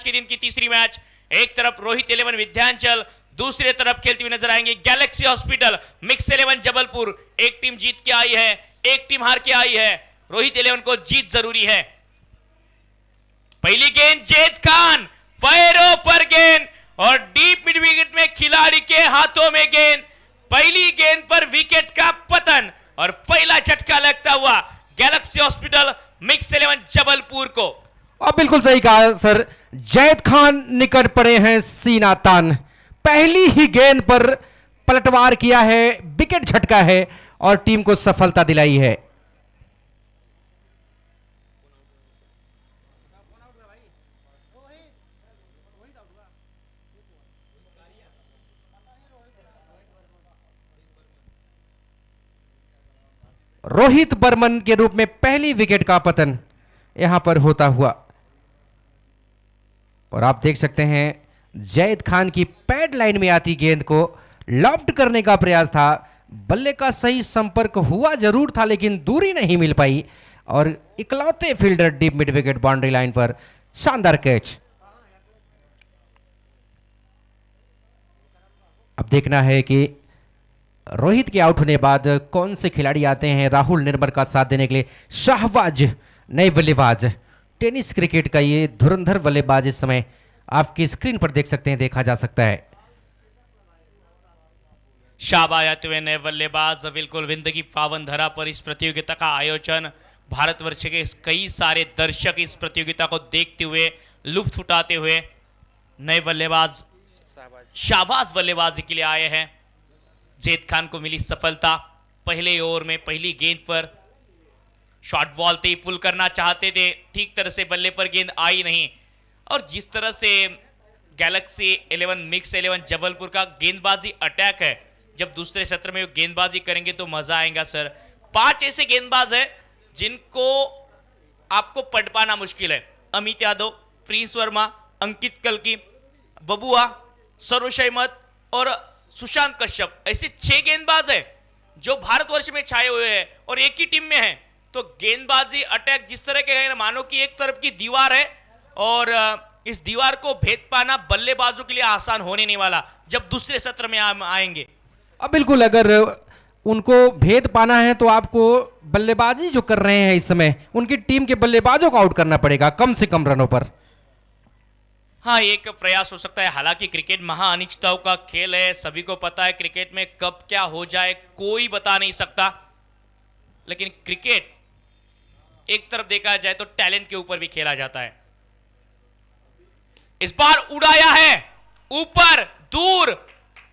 आज के दिन की तीसरी मैच। एक तरफ रोहित 11 विंध्याचल, दूसरी तरफ खेलती हुई नजर आएंगे गैलेक्सी हॉस्पिटल मिक्स 11 जबलपुर। एक टीम जीत के आई है, एक टीम हार के आई है। रोहित 11 को जीत जरूरी है। पहली गेंद जैद खान, पैरों पर गेंद और डीप मिड विकेट में खिलाड़ी के हाथों में गेंद। पहली गेंद पर विकेट का पतन और पहला झटका लगता हुआ गैलेक्सी हॉस्पिटल मिक्स 11 जबलपुर को। अब बिल्कुल सही कहा सर, जैद खान निकट पड़े हैं सीना तान। पहली ही गेंद पर पलटवार किया है, विकेट झटका है और टीम को सफलता दिलाई है। रोहित बर्मन के रूप में पहली विकेट का पतन यहां पर होता हुआ और आप देख सकते हैं जैद खान की पैड लाइन में आती गेंद को लॉफ्ट करने का प्रयास था। बल्ले का सही संपर्क हुआ जरूर था लेकिन दूरी नहीं मिल पाई और इकलौते fielder deep mid wicket boundary line पर शानदार कैच। अब देखना है कि रोहित के आउट होने बाद कौन से खिलाड़ी आते हैं राहुल निर्मल का साथ देने के लिए। शाहबाज नए बल्लेबाज, टेनिस क्रिकेट का ये धुरंधर बल्लेबाज इस समय आपकी स्क्रीन पर देख सकते हैं, देखा जा सकता है। शाहबाज आते हुए नए बल्लेबाज। बिल्कुल जिंदगी पावन धरा पर इस प्रतियोगिता का आयोजन, भारतवर्ष के कई सारे दर्शक इस प्रतियोगिता को देखते हुए लुत्फ उठाते हुए नए बल्लेबाज शाहबाज बल्लेबाजी के लिए आए हैं। जैद खान को मिली सफलता। पहले ओवर में पहली गेंद पर शॉर्ट बॉल थे, पुल करना चाहते थे, ठीक तरह से बल्ले पर गेंद आई नहीं। और जिस तरह से गैलेक्सी 11 मिक्स 11 जबलपुर का गेंदबाजी अटैक है, जब दूसरे सत्र में गेंदबाजी करेंगे तो मजा आएगा सर। 5 ऐसे गेंदबाज हैं जिनको आपको पढ़ पाना मुश्किल है। अमित यादव, प्रिंस वर्मा, अंकित कल्की, बबुआ, सरोज अहमद और सुशांत कश्यप, ऐसे 6 गेंदबाज हैं जो भारतवर्ष में छाए हुए हैं और एक ही टीम में हैं। तो गेंदबाजी अटैक जिस तरह के है, मानो कि एक तरफ की दीवार है और इस दीवार को भेद पाना बल्लेबाजों के लिए आसान होने नहीं वाला जब दूसरे सत्र में आएंगे। अब बिल्कुल अगर उनको भेद पाना है तो आपको बल्लेबाजी जो कर रहे हैं इस समय उनकी टीम के बल्लेबाजों को आउट करना पड़ेगा कम से कम रनों पर। हाँ, एक प्रयास हो सकता है। हालांकि क्रिकेट महाअनिश्चितताओं का खेल है, सभी को पता है क्रिकेट में कब क्या हो जाए कोई बता नहीं सकता। लेकिन क्रिकेट एक तरफ देखा जाए तो टैलेंट के ऊपर भी खेला जाता है। इस बार उड़ाया है ऊपर दूर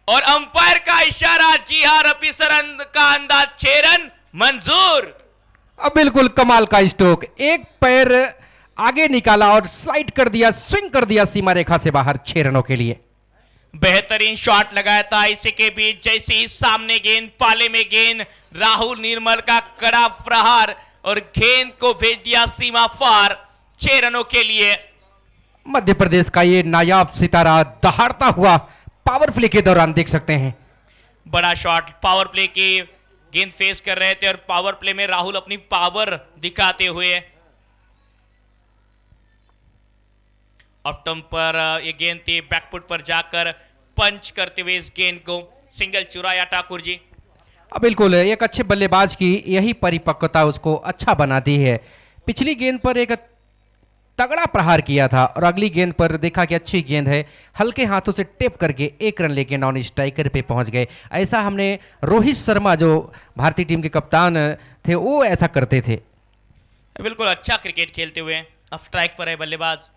और अंपायर का इशारा। जी हां, रफी सर का अंदाज 6 रन मंजूर। अब बिल्कुल कमाल का स्ट्रोक, एक पैर आगे निकाला और स्लाइड कर दिया, स्विंग कर दिया सीमा रेखा से बाहर 6 रनों के लिए। बेहतरीन शॉट लगाया था। इसी के बीच जैसे ही सामने गेंद, पाले में गेंद, राहुल निर्मल का कड़ा प्रहार और गेंद को भेज दिया सीमा पार 6 रनों के लिए। मध्य प्रदेश का ये नायाब सितारा दहाड़ता हुआ पावर प्ले के दौरान देख सकते हैं। बड़ा शॉट, पावर प्ले की गेंद फेस कर रहे थे और पावर प्ले में राहुल अपनी पावर दिखाते हुए ऑफ टर्म पर ये गेंद थी, बैकफुट पर जाकर पंच करते हुए इस गेंद को सिंगल चुराया ठाकुर जी। अब बिल्कुल एक अच्छे बल्लेबाज की यही परिपक्वता उसको अच्छा बनाती है। पिछली गेंद पर एक तगड़ा प्रहार किया था और अगली गेंद पर देखा कि अच्छी गेंद है, हल्के हाथों से टेप करके 1 रन लेके नॉन स्ट्राइकर पे पहुंच गए। ऐसा हमने रोहित शर्मा जो भारतीय टीम के कप्तान थे वो ऐसा करते थे। बिल्कुल अच्छा क्रिकेट खेलते हुए अब स्ट्राइक पर है बल्लेबाज।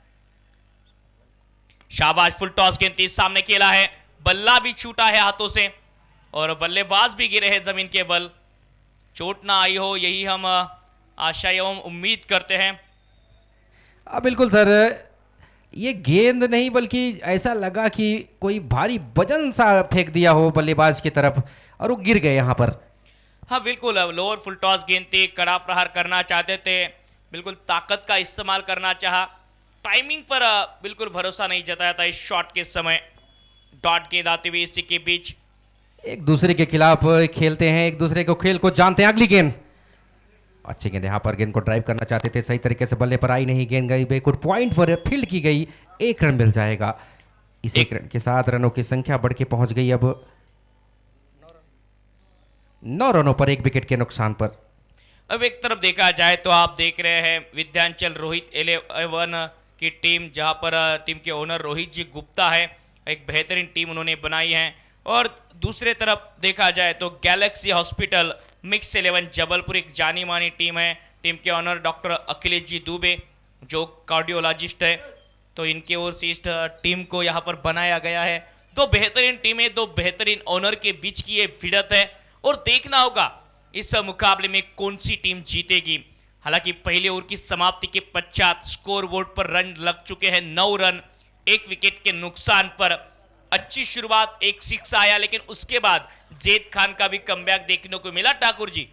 शाहबाज फुल टॉस गेंद तीस सामने खेला है, बल्ला भी छूटा है हाथों से और बल्लेबाज भी गिरे हैं जमीन के बल। चोट ना आई हो यही हम आशा एवं उम्मीद करते हैं। बिल्कुल सर, ये गेंद नहीं बल्कि ऐसा लगा कि कोई भारी वजन सा फेंक दिया हो बल्लेबाज की तरफ और वो गिर गए यहाँ पर। हाँ बिल्कुल, लोअर फुल टॉस गेंद थी, कड़ा प्रहार करना चाहते थे, बिल्कुल ताकत का इस्तेमाल करना चाहा, टाइमिंग पर बिल्कुल भरोसा नहीं जताया था इस शॉट के समय। डॉट गेंद आते हुए इसी के बीच एक दूसरे के खिलाफ खेलते हैं, एक दूसरे को खेल को जानते हैं। अगली गेंद अच्छी गेंद, यहाँ पर गेंद को ड्राइव करना चाहते थे, सही तरीके से बल्ले पर आई नहीं, गेंद गई बैकवर्ड पॉइंट पर फील्ड की गई, 1 रन मिल जाएगा। इस 1 रन के साथ रनों की संख्या बढ़ के पहुंच गई अब 9 रनों पर, 1 विकेट के नुकसान पर। अब एक तरफ देखा जाए तो आप देख रहे हैं विद्यांचल रोहित 11 की टीम, जहां पर टीम के ओनर रोहित जी गुप्ता है, एक बेहतरीन टीम उन्होंने बनाई है। और दूसरे तरफ देखा जाए तो गैलेक्सी हॉस्पिटल मिक्स 11 जबलपुर एक जानी मानी टीम है। टीम के ऑनर डॉक्टर अखिलेश जी दुबे जो कार्डियोलॉजिस्ट है, तो इनके ओर से इस टीम को यहाँ पर बनाया गया है। दो बेहतरीन टीमें, दो बेहतरीन ऑनर के बीच की ये भिड़त है और देखना होगा इस मुकाबले में कौन सी टीम जीतेगी। हालांकि पहले ओवर की समाप्ति के पश्चात स्कोर बोर्ड पर रन लग चुके हैं 9 रन, 1 विकेट के नुकसान पर। अच्छी शुरुआत, एक 6 आया, लेकिन उसके बाद जैद खान का भी कमबैक देखने को मिला ठाकुर जी।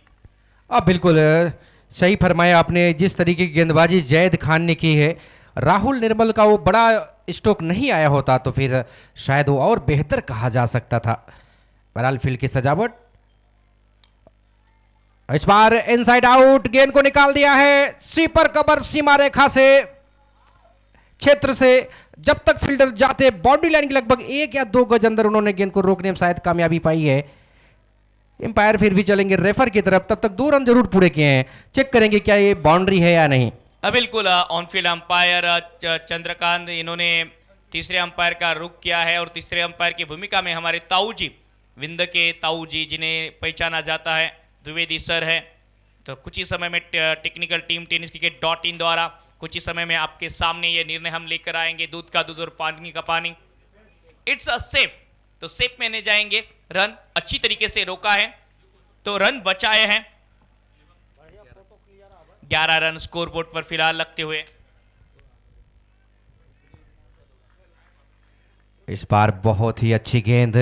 अब बिल्कुल सही फरमाया आपने, जिस तरीके की गेंदबाजी जैद खान ने की है, राहुल निर्मल का वो बड़ा स्ट्रोक नहीं आया होता तो फिर शायद वो और बेहतर कहा जा सकता था। बहरहाल फील्ड की सजावट, इस बार इनसाइड आउट, गेंद को निकाल दिया है स्वीपर कवर सीमा रेखा से, क्षेत्र से। जब तक फील्डर जाते बाउंड्री लाइन के लगभग 1 या 2 गज अंदर उन्होंने गेंद को रोकने में शायद कामयाबी पाई है। एम्पायर फिर भी चलेंगे रेफर की तरफ, तब तक 2 रन जरूर पूरे किए हैं, चेक करेंगे क्या ये बाउंड्री है या नहीं। बिल्कुल ऑनफील्ड अंपायर चंद्रकांत, इन्होंने तीसरे अंपायर का रुख किया है और तीसरे अंपायर की भूमिका में हमारे ताऊ जी, विंद के ताऊ जी, जिन्हें पहचाना जाता है द्विवेदी सर है। तो कुछ ही समय में टेक्निकल टीम tenniscricket.in द्वारा कुछ ही समय में आपके सामने ये निर्णय हम लेकर आएंगे, दूध का दूध और पानी का पानी। इट्स अ सेफ, तो सेफ में जाएंगे। रन अच्छी तरीके से रोका है, तो रन बचाए हैं, 11 रन स्कोर बोर्ड पर फिलहाल लगते हुए। इस बार बहुत ही अच्छी गेंद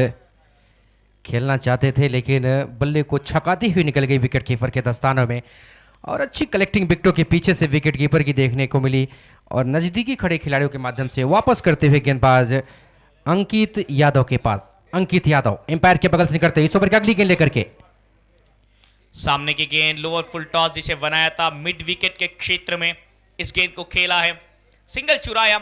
खेलना चाहते थे, लेकिन बल्ले को छकाती हुई निकल गई विकेट कीपर के दस्तानों में, और अच्छी कलेक्टिंग विकेटों के पीछे से विकेट कीपर की देखने को मिली, और नजदीकी खड़े खिलाड़ियों के माध्यम से वापस करते हुए गेंदबाज अंकित यादव के पास। अंकित यादव एम्पायर के बगल से निकलते इस ओवर की अगली गेंद लेकर के सामने की गेंद लोअर फुल टॉस जिसे बनाया था मिड विकेट के क्षेत्र में, इस गेंद को खेला है, सिंगल चुराया,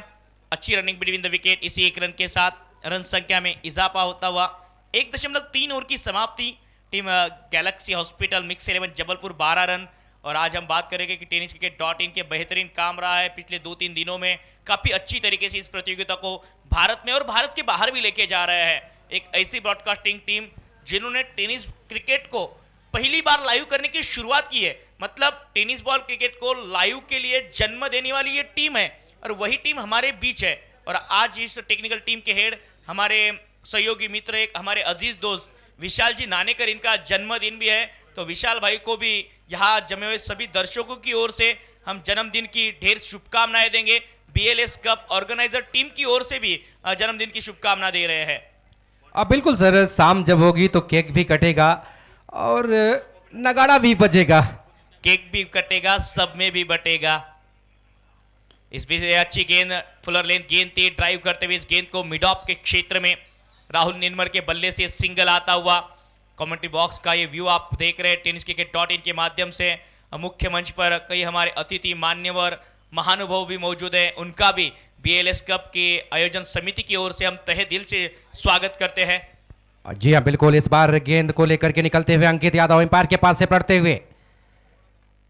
अच्छी रनिंग बिटवीन द विकेट। इसी 1 रन के साथ रन संख्या में इजाफा होता हुआ 1.3 ओवर की समाप्ति। Team Galaxy hospital mix 11 Jabalpur 12 run. और आज हम बात करेंगे कि tenniscricket.in के बेहतरीन काम रहा है पिछले 2-3 दिनों में, काफ़ी अच्छी तरीके से इस प्रतियोगिता को भारत में और भारत के बाहर भी लेके जा रहे हैं। एक ऐसी ब्रॉडकास्टिंग टीम जिन्होंने टेनिस क्रिकेट को पहली बार लाइव करने की शुरुआत की है, मतलब टेनिस बॉल क्रिकेट को लाइव के लिए जन्म देने वाली ये टीम है, और वही टीम हमारे बीच है। और आज इस टेक्निकल टीम के हेड हमारे सहयोगी मित्र, एक हमारे अजीज दोस्त विशाल जी नानेकर, इनका जन्मदिन भी है। तो विशाल भाई को भी यहाँ जमे हुए सभी दर्शकों की ओर से हम जन्मदिन की ढेर शुभकामनाएं देंगे। BLS कप ऑर्गेनाइजर टीम की ओर से भी जन्मदिन की शुभकामना दे रहे हैं। अब बिल्कुल सर, शाम जब होगी तो केक भी कटेगा और नगाड़ा भी बजेगा, केक भी कटेगा, सब में भी बटेगा। इस बीच अच्छी गेंद, फुलर लेंथ गेंद थी, ड्राइव करते हुए इस गेंद को मिड ऑफ के क्षेत्र में राहुल निर्मल के बल्ले से सिंगल आता हुआ। कमेंट्री बॉक्स का ये व्यू आप देख रहे हैं tenniscricket.in के माध्यम से। मुख्य मंच पर कई हमारे अतिथि मान्यवर महानुभाव भी मौजूद है, उनका भी BLS कप की आयोजन समिति की ओर से हम तहे दिल से स्वागत करते हैं। जी हाँ बिल्कुल। इस बार गेंद को लेकर के निकलते हुए अंकित यादव एम्पायर के पास से पड़ते हुए,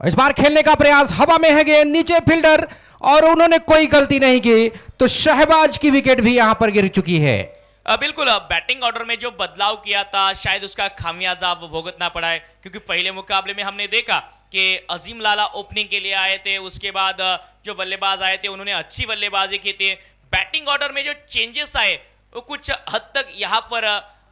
इस बार खेलने का प्रयास, हवा में है गेंद, नीचे फील्डर, और उन्होंने कोई गलती नहीं की, तो शहबाज की विकेट भी यहां पर गिर चुकी है। बिल्कुल, बैटिंग ऑर्डर में जो बदलाव किया था शायद उसका खामियाजा अब भुगतना पड़ा है, क्योंकि पहले मुकाबले में हमने देखा कि अजीम लाला ओपनिंग के लिए आए थे, उसके बाद जो बल्लेबाज आए थे उन्होंने अच्छी बल्लेबाजी की थी। बैटिंग ऑर्डर में जो चेंजेस आए वो कुछ हद तक यहाँ पर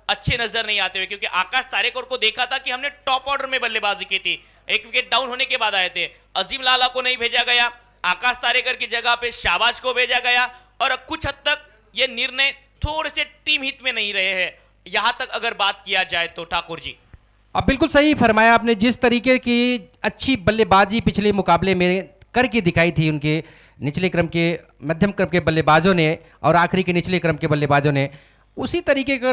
अच्छे नजर नहीं आते हुए, क्योंकि आकाश तारेकर को देखा था कि हमने टॉप ऑर्डर में बल्लेबाजी की थी, 1 विकेट डाउन होने के बाद आए थे। अजीम लाला को नहीं भेजा गया, आकाश तारेकर की जगह पे शाहबाज को भेजा गया, और कुछ हद तक ये निर्णय थोड़े से टीम हित में नहीं रहे हैं, यहां तक अगर बात किया जाए तो ठाकुर जी। अब बिल्कुल सही फरमाया आपने, जिस तरीके की अच्छी बल्लेबाजी पिछले मुकाबले में करके दिखाई थी उनके निचले क्रम के, मध्यम क्रम के बल्लेबाजों ने और आखिरी के निचले क्रम के बल्लेबाजों ने, उसी तरीके का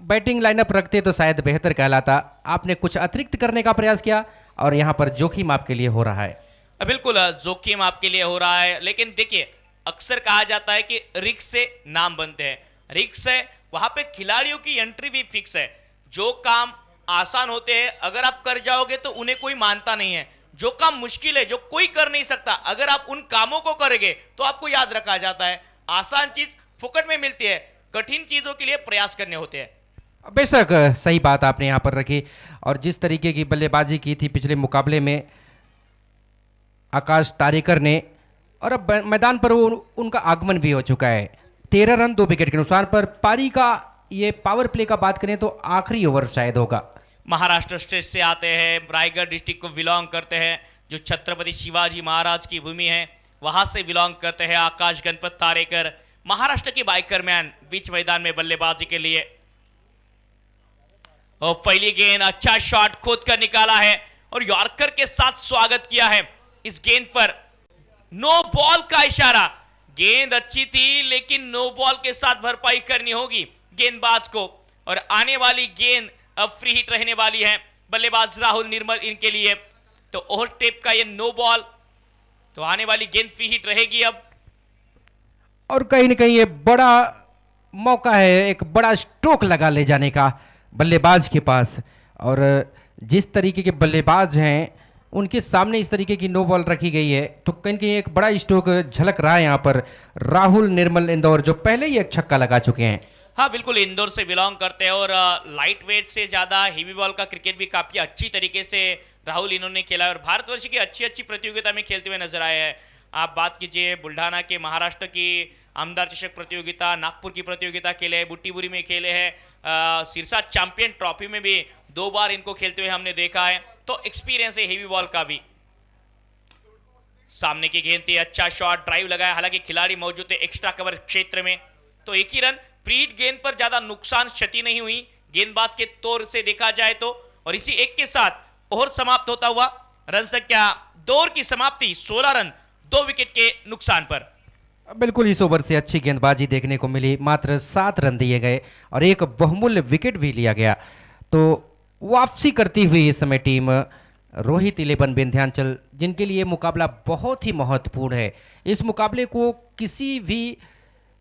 बैटिंग लाइनअप रखते तो शायद बेहतर कहलाता। आपने कुछ अतिरिक्त करने का प्रयास किया और यहाँ पर जोखिम आपके लिए हो रहा है। बिल्कुल जोखिम आपके लिए हो रहा है, लेकिन देखिए अक्सर कहा जाता है कि रिस्क से नाम बनते हैं। रिस्क है वहां पे खिलाड़ियों की एंट्री भी फिक्स है। जो काम आसान होते हैं अगर आप कर जाओगे तो उन्हें कोई मानता नहीं है। जो काम मुश्किल है, जो कोई कर नहीं सकता, अगर आप उन कामों को करेंगे तो आपको याद रखा जाता है। आसान चीज फुकट में मिलती है, कठिन चीजों के लिए प्रयास करने होते हैं। बेशक सही बात आपने यहाँ पर रखी। और जिस तरीके की बल्लेबाजी की थी पिछले मुकाबले में आकाश तारेकर ने, और अब मैदान पर उनका आगमन भी हो चुका है। 13 रन 2 विकेट के नुकसान पर। पारी का ये पावर प्ले का बात करें तो आखिरी ओवर शायद होगा। महाराष्ट्र स्टेट से आते हैं, रायगढ़ डिस्ट्रिक्ट को बिलोंग करते हैं, जो छत्रपति शिवाजी महाराज की भूमि है वहां से बिलोंग करते हैं आकाश गणपत तारेकर। महाराष्ट्र की बाइकर मैन बीच मैदान में बल्लेबाजी के लिए। और पहली गेंद, अच्छा शॉट खोद कर निकाला है और यॉर्कर के साथ स्वागत किया है। इस गेंद पर नो बॉल का इशारा। गेंद अच्छी थी लेकिन नो बॉल के साथ भरपाई करनी होगी गेंदबाज को। और आने वाली गेंद अब फ्री हिट रहने वाली है बल्लेबाज राहुल निर्मल इनके लिए। तो ओवर टेप का ये नो बॉल, तो आने वाली गेंद फ्री हिट रहेगी अब। और कहीं ना कहीं ये बड़ा मौका है, एक बड़ा स्ट्रोक लगा ले जाने का बल्लेबाज के पास। और जिस तरीके के बल्लेबाज हैं उनके सामने इस तरीके की नो बॉल रखी गई है तो कहीं कहीं एक बड़ा स्ट्रोक झलक रहा है यहाँ पर राहुल निर्मल इंदौर, जो पहले ही एक छक्का लगा चुके हैं। हाँ बिल्कुल, इंदौर से बिलोंग करते हैं और लाइट वेट से ज़्यादा हेवी बॉल का क्रिकेट भी काफ़ी अच्छी तरीके से राहुल इन्होंने खेला है और भारतवर्ष की अच्छी अच्छी प्रतियोगिता में खेलते हुए नजर आए हैं। आप बात कीजिए बुल्ढाना के, महाराष्ट्र की आमदार चषक प्रतियोगिता, नागपुर की प्रतियोगिता खेले हैं, बुट्टीबुरी में खेले हैं, सिरसा चैंपियन ट्रॉफी में भी 2 बार इनको खेलते हुए हमने देखा है। तो एक्सपीरियंस है हेवी बॉल का भी। सामने की गेंद थी, अच्छा शॉट, ड्राइव लगाया, हालांकि खिलाड़ी मौजूद थे एक्स्ट्रा कवर क्षेत्र में। तो एक ही रन, प्री हिट गेंद पर ज्यादा नुकसान क्षति नहीं हुई गेंदबाज के तौर से देखा जाए तो। और इसी एक के साथ ओवर समाप्त होता हुआ रन संख्या 2 ओवर की समाप्ति 16 रन 2 विकेट के नुकसान पर। बिल्कुल इस ओवर से अच्छी गेंदबाजी देखने को मिली। मात्र 7 रन दिए गए और एक बहुमूल्य विकेट भी लिया गया। तो वापसी करती हुई इस समय टीम रोहित 11 विंध्याचल, जिनके लिए मुकाबला बहुत ही महत्वपूर्ण है। इस मुकाबले को किसी भी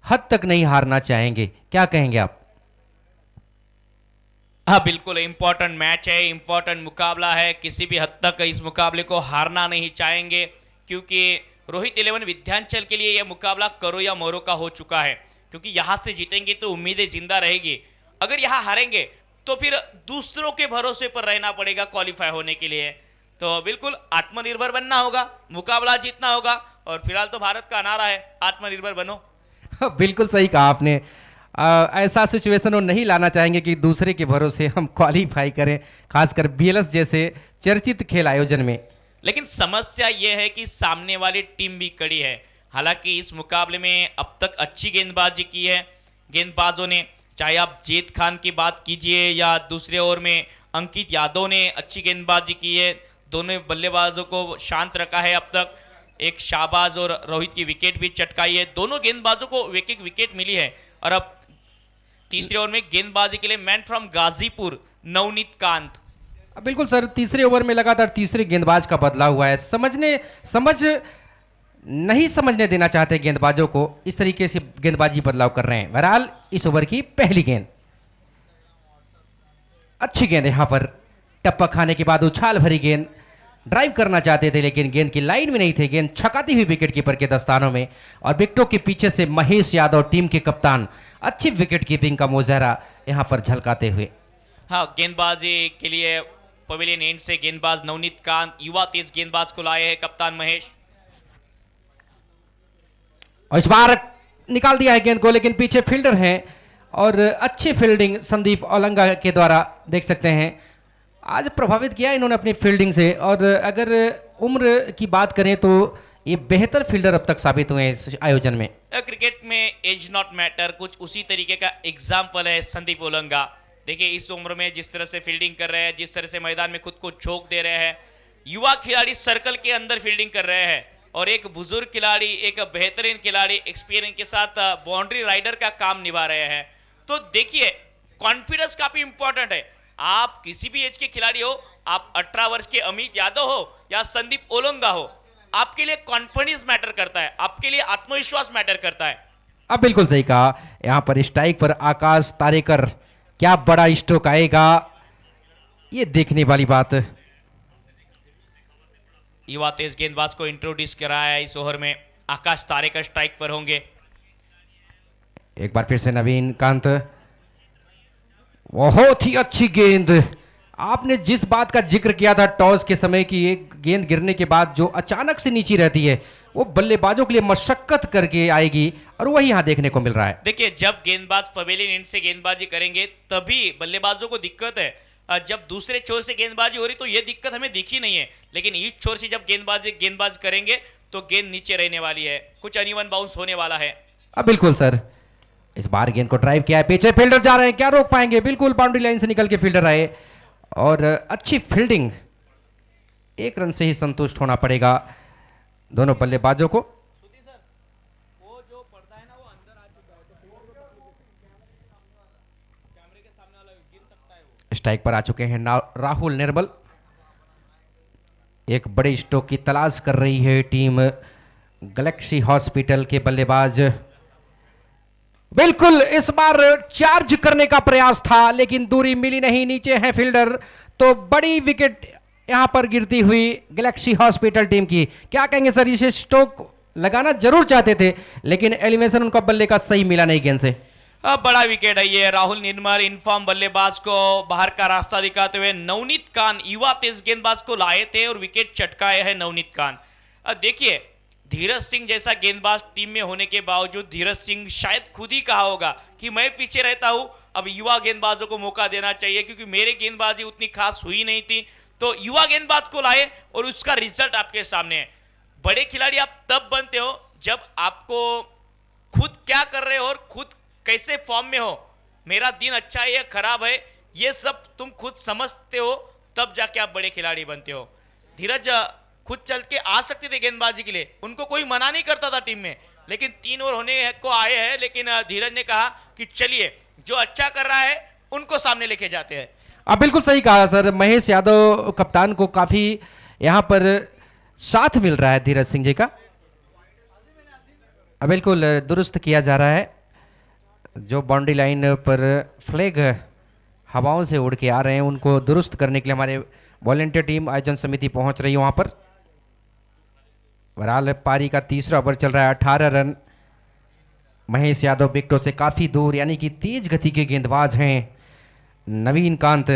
हद तक नहीं हारना चाहेंगे, क्या कहेंगे आप? हाँ बिल्कुल, इंपॉर्टेंट मैच है, इंपॉर्टेंट मुकाबला है। किसी भी हद तक इस मुकाबले को हारना नहीं चाहेंगे क्योंकि रोहित 11 विंध्याचल के लिए यह मुकाबला करो या मरो का हो चुका है। क्योंकि यहाँ से जीतेंगे तो उम्मीदें जिंदा रहेगी, अगर यहाँ हारेंगे तो फिर दूसरों के भरोसे पर रहना पड़ेगा क्वालिफाई होने के लिए। तो बिल्कुल आत्मनिर्भर बनना होगा, मुकाबला जीतना होगा और फिलहाल तो भारत का नारा है आत्मनिर्भर बनो। बिल्कुल सही कहा आपने। ऐसा सिचुएशन वो नहीं लाना चाहेंगे कि दूसरे के भरोसे हम क्वालिफाई करें, खासकर बीएलएस जैसे चर्चित खेल आयोजन में। लेकिन समस्या यह है कि सामने वाली टीम भी कड़ी है। हालांकि इस मुकाबले में अब तक अच्छी गेंदबाजी की है गेंदबाजों ने, चाहे आप जेद खान की बात कीजिए या दूसरे ओवर में अंकित यादव ने अच्छी गेंदबाजी की है। दोनों बल्लेबाजों को शांत रखा है अब तक। एक शाहबाज और रोहित की विकेट भी चटकाई है। दोनों गेंदबाजों को एक एक विकेट मिली है। और अब तीसरे ओवर में गेंदबाजी के लिए मैन फ्रॉम गाजीपुर नवनीत कांत। बिल्कुल सर, तीसरे ओवर में लगातार तीसरे गेंदबाज का बदलाव हुआ है। नहीं समझने देना चाहते गेंदबाजों को, इस तरीके से गेंदबाजी बदलाव कर रहे हैं। बहरहाल इस ओवर की पहली गेंद, अच्छी गेंद यहां पर, टप्पा खाने के बाद उछाल भरी गेंद। ड्राइव करना चाहते थे लेकिन गेंद की लाइन में नहीं थे। गेंद छकाती हुई विकेट कीपर के दस्तानों में और विकेटों के पीछे से महेश यादव टीम के कप्तान अच्छी विकेट कीपिंग का मुजाहरा यहां पर झलकाते हुए। हाँ, गेंदबाजी के लिए पवेलियन एंड से गेंदबाज नवनीत कांत, युवा तेज गेंदबाज को लाए हैं कप्तान महेश। और इस बार निकाल दिया है गेंद को, लेकिन पीछे फील्डर हैं और अच्छी फील्डिंग संदीप ओलंगा के द्वारा देख सकते हैं। आज प्रभावित किया इन्होंने अपनी फील्डिंग से। और अगर उम्र की बात करें तो ये बेहतर फील्डर अब तक साबित हुए हैं इस आयोजन में। क्रिकेट में एज नॉट मैटर, कुछ उसी तरीके का एग्जाम्पल है संदीप ओलंगा। देखिए इस उम्र में जिस तरह से फील्डिंग कर रहे हैं, जिस तरह से मैदान में खुद को झोंक दे रहे हैं। युवा खिलाड़ी सर्कल के अंदर फील्डिंग कर रहे हैं और एक बुजुर्ग खिलाड़ी, एक बेहतरीन खिलाड़ी एक्सपीरियंस के साथ बाउंड्री राइडर का काम निभा रहे हैं। तो देखिए कॉन्फिडेंस काफी इंपॉर्टेंट है। आप किसी भी एज के खिलाड़ी हो, आप 18 वर्ष के अमित यादव हो या संदीप ओलोंगा हो, आपके लिए कॉन्फिडेंस मैटर करता है, आपके लिए आत्मविश्वास मैटर करता है। अब बिल्कुल सही कहा। यहाँ पर स्ट्राइक पर आकाश तारेकर, क्या बड़ा स्ट्रोक आएगा, ये देखने वाली बात। युवा तेज गेंदबाज को इंट्रोड्यूस कराया है इस ओवर में। आकाश तारेकर स्ट्राइक पर होंगे। एक बार फिर से नवीन कांत, बहुत ही अच्छी गेंद। आपने जिस बात का जिक्र किया था टॉस के समय की, एक गेंद गिरने के बाद जो अचानक से नीचे रहती है वो बल्लेबाजों के लिए मशक्कत करके आएगी, और वही यहां देखने को मिल रहा है। देखिए जब गेंदबाज पवेलियन एंड से गेंदबाजी करेंगे तभी बल्लेबाजों को दिक्कत है। जब दूसरे छोर से गेंदबाजी हो रही तो ये दिक्कत हमें दिखी नहीं है, लेकिन इस छोर से जब गेंदबाज करेंगे तो गेंद नीचे रहने वाली है, कुछ अनइवन बाउंस होने वाला है। अब बिल्कुल सर, इस बार गेंद को ड्राइव किया है, पीछे फील्डर जा रहे हैं, क्या रोक पाएंगे? बिल्कुल बाउंड्री लाइन से निकल के फील्डर आए, और अच्छी फील्डिंग, एक रन से ही संतुष्ट होना पड़ेगा दोनों बल्लेबाजों को। स्ट्राइक पर आ चुके हैं राहुल निर्मल। एक बड़े स्ट्रोक की तलाश कर रही है टीम गैलेक्सी हॉस्पिटल के बल्लेबाज। बिल्कुल इस बार चार्ज करने का प्रयास था लेकिन दूरी मिली नहीं, नीचे है फील्डर, तो बड़ी विकेट यहां पर गिरती हुई गैलेक्सी हॉस्पिटल टीम की। क्या कहेंगे सर, इसे स्ट्रोक लगाना जरूर चाहते थे लेकिन एलिमिनेशन उनका बल्ले का सही मिला नहीं गेंद से। बड़ा विकेट है ये। राहुल निर्मल इनफॉर्म बल्लेबाज को बाहर का रास्ता दिखाते हुए नवनीत कान युवा तेज गेंदबाज को लाए थे और विकेट चटकाए हैं नवनीत कान। देखिए धीरज सिंह जैसा गेंदबाज टीम में होने के बावजूद धीरज सिंह शायद खुद ही कहा होगा कि मैं पीछे रहता हूं, अब युवा गेंदबाजों को मौका देना चाहिए क्योंकि मेरे गेंदबाजी उतनी खास हुई नहीं थी, तो युवा गेंदबाज को लाए और उसका रिजल्ट आपके सामने है। बड़े खिलाड़ी आप तब बनते हो जब आपको खुद क्या कर रहे हो और खुद कैसे फॉर्म में हो, मेरा दिन अच्छा है या खराब है, ये सब तुम खुद समझते हो, तब जाके आप बड़े खिलाड़ी बनते हो। धीरज खुद चल के आ सकते थे गेंदबाजी के लिए, उनको कोई मना नहीं करता था टीम में, लेकिन 3 ओवर होने को आए हैं, लेकिन धीरज ने कहा कि चलिए जो अच्छा कर रहा है उनको सामने लेके जाते हैं। अब बिल्कुल सही कहा सर, महेश यादव कप्तान को काफी यहां पर साथ मिल रहा है धीरज सिंह जी का। अब बिल्कुल दुरुस्त किया जा रहा है, जो बाउंड्री लाइन पर फ्लैग हवाओं से उड़ के आ रहे हैं उनको दुरुस्त करने के लिए हमारे वॉलंटियर टीम आयोजन समिति पहुंच रही है वहां पर। बहरहाल पारी का तीसरा ओवर चल रहा है, 18 रन। महेश यादव विकेटों से काफी दूर, यानी कि तेज गति के गेंदबाज हैं नवीन कांत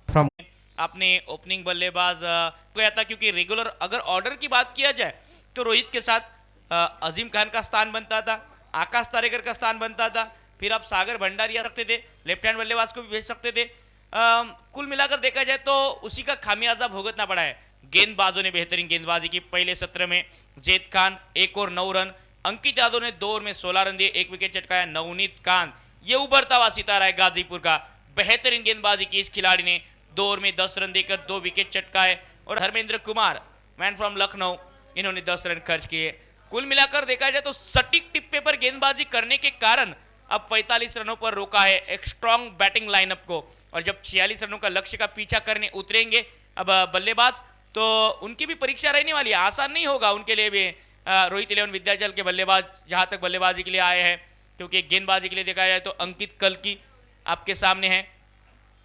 फ्रॉम। आपने ओपनिंग बल्लेबाज गया था क्योंकि रेगुलर अगर ऑर्डर की बात किया जाए तो रोहित के साथ अजीम खान का स्थान बनता था, आकाश तारेकर का स्थान बनता था, फिर आप सागर भंडारिया रखते थे, लेफ्ट हैंड बल्लेबाज को भी भेज सकते थे। कुल मिलाकर देखा जाए तो उसी का खामियाजा भुगतना पड़ा है। गेंदबाजों ने बेहतरीन गेंदबाजी की। पहले सत्र में जैद खान 1 और 9 रन, अंकित यादव ने 2 ओवर में 16 रन दिए, 1 विकेट चटकाया। नवनीत कान ये उभरता हुआ सितारा है गाजीपुर का, बेहतरीन गेंदबाजी की इस खिलाड़ी ने, 2 ओवर में 10 रन देकर 2 विकेट चटकाए। और हरमेंद्र कुमार मैन फ्रॉम लखनऊ, इन्होंने 10 रन खर्च किए। कुल मिलाकर देखा जाए तो सटीक टिप्पे पर गेंदबाजी करने के कारण अब 45 रनों पर रोका है एक स्ट्रॉन्ग बैटिंग लाइनअप को, और जब 46 रनों का लक्ष्य का पीछा करने उतरेंगे अब बल्लेबाज, तो उनकी भी परीक्षा रहने वाली है, आसान नहीं होगा उनके लिए भी। रोहित 11 विद्याचल के बल्लेबाज जहां तक बल्लेबाजी के लिए आए हैं, क्योंकि गेंदबाजी के लिए देखा जाए तो अंकित कल्की आपके सामने है,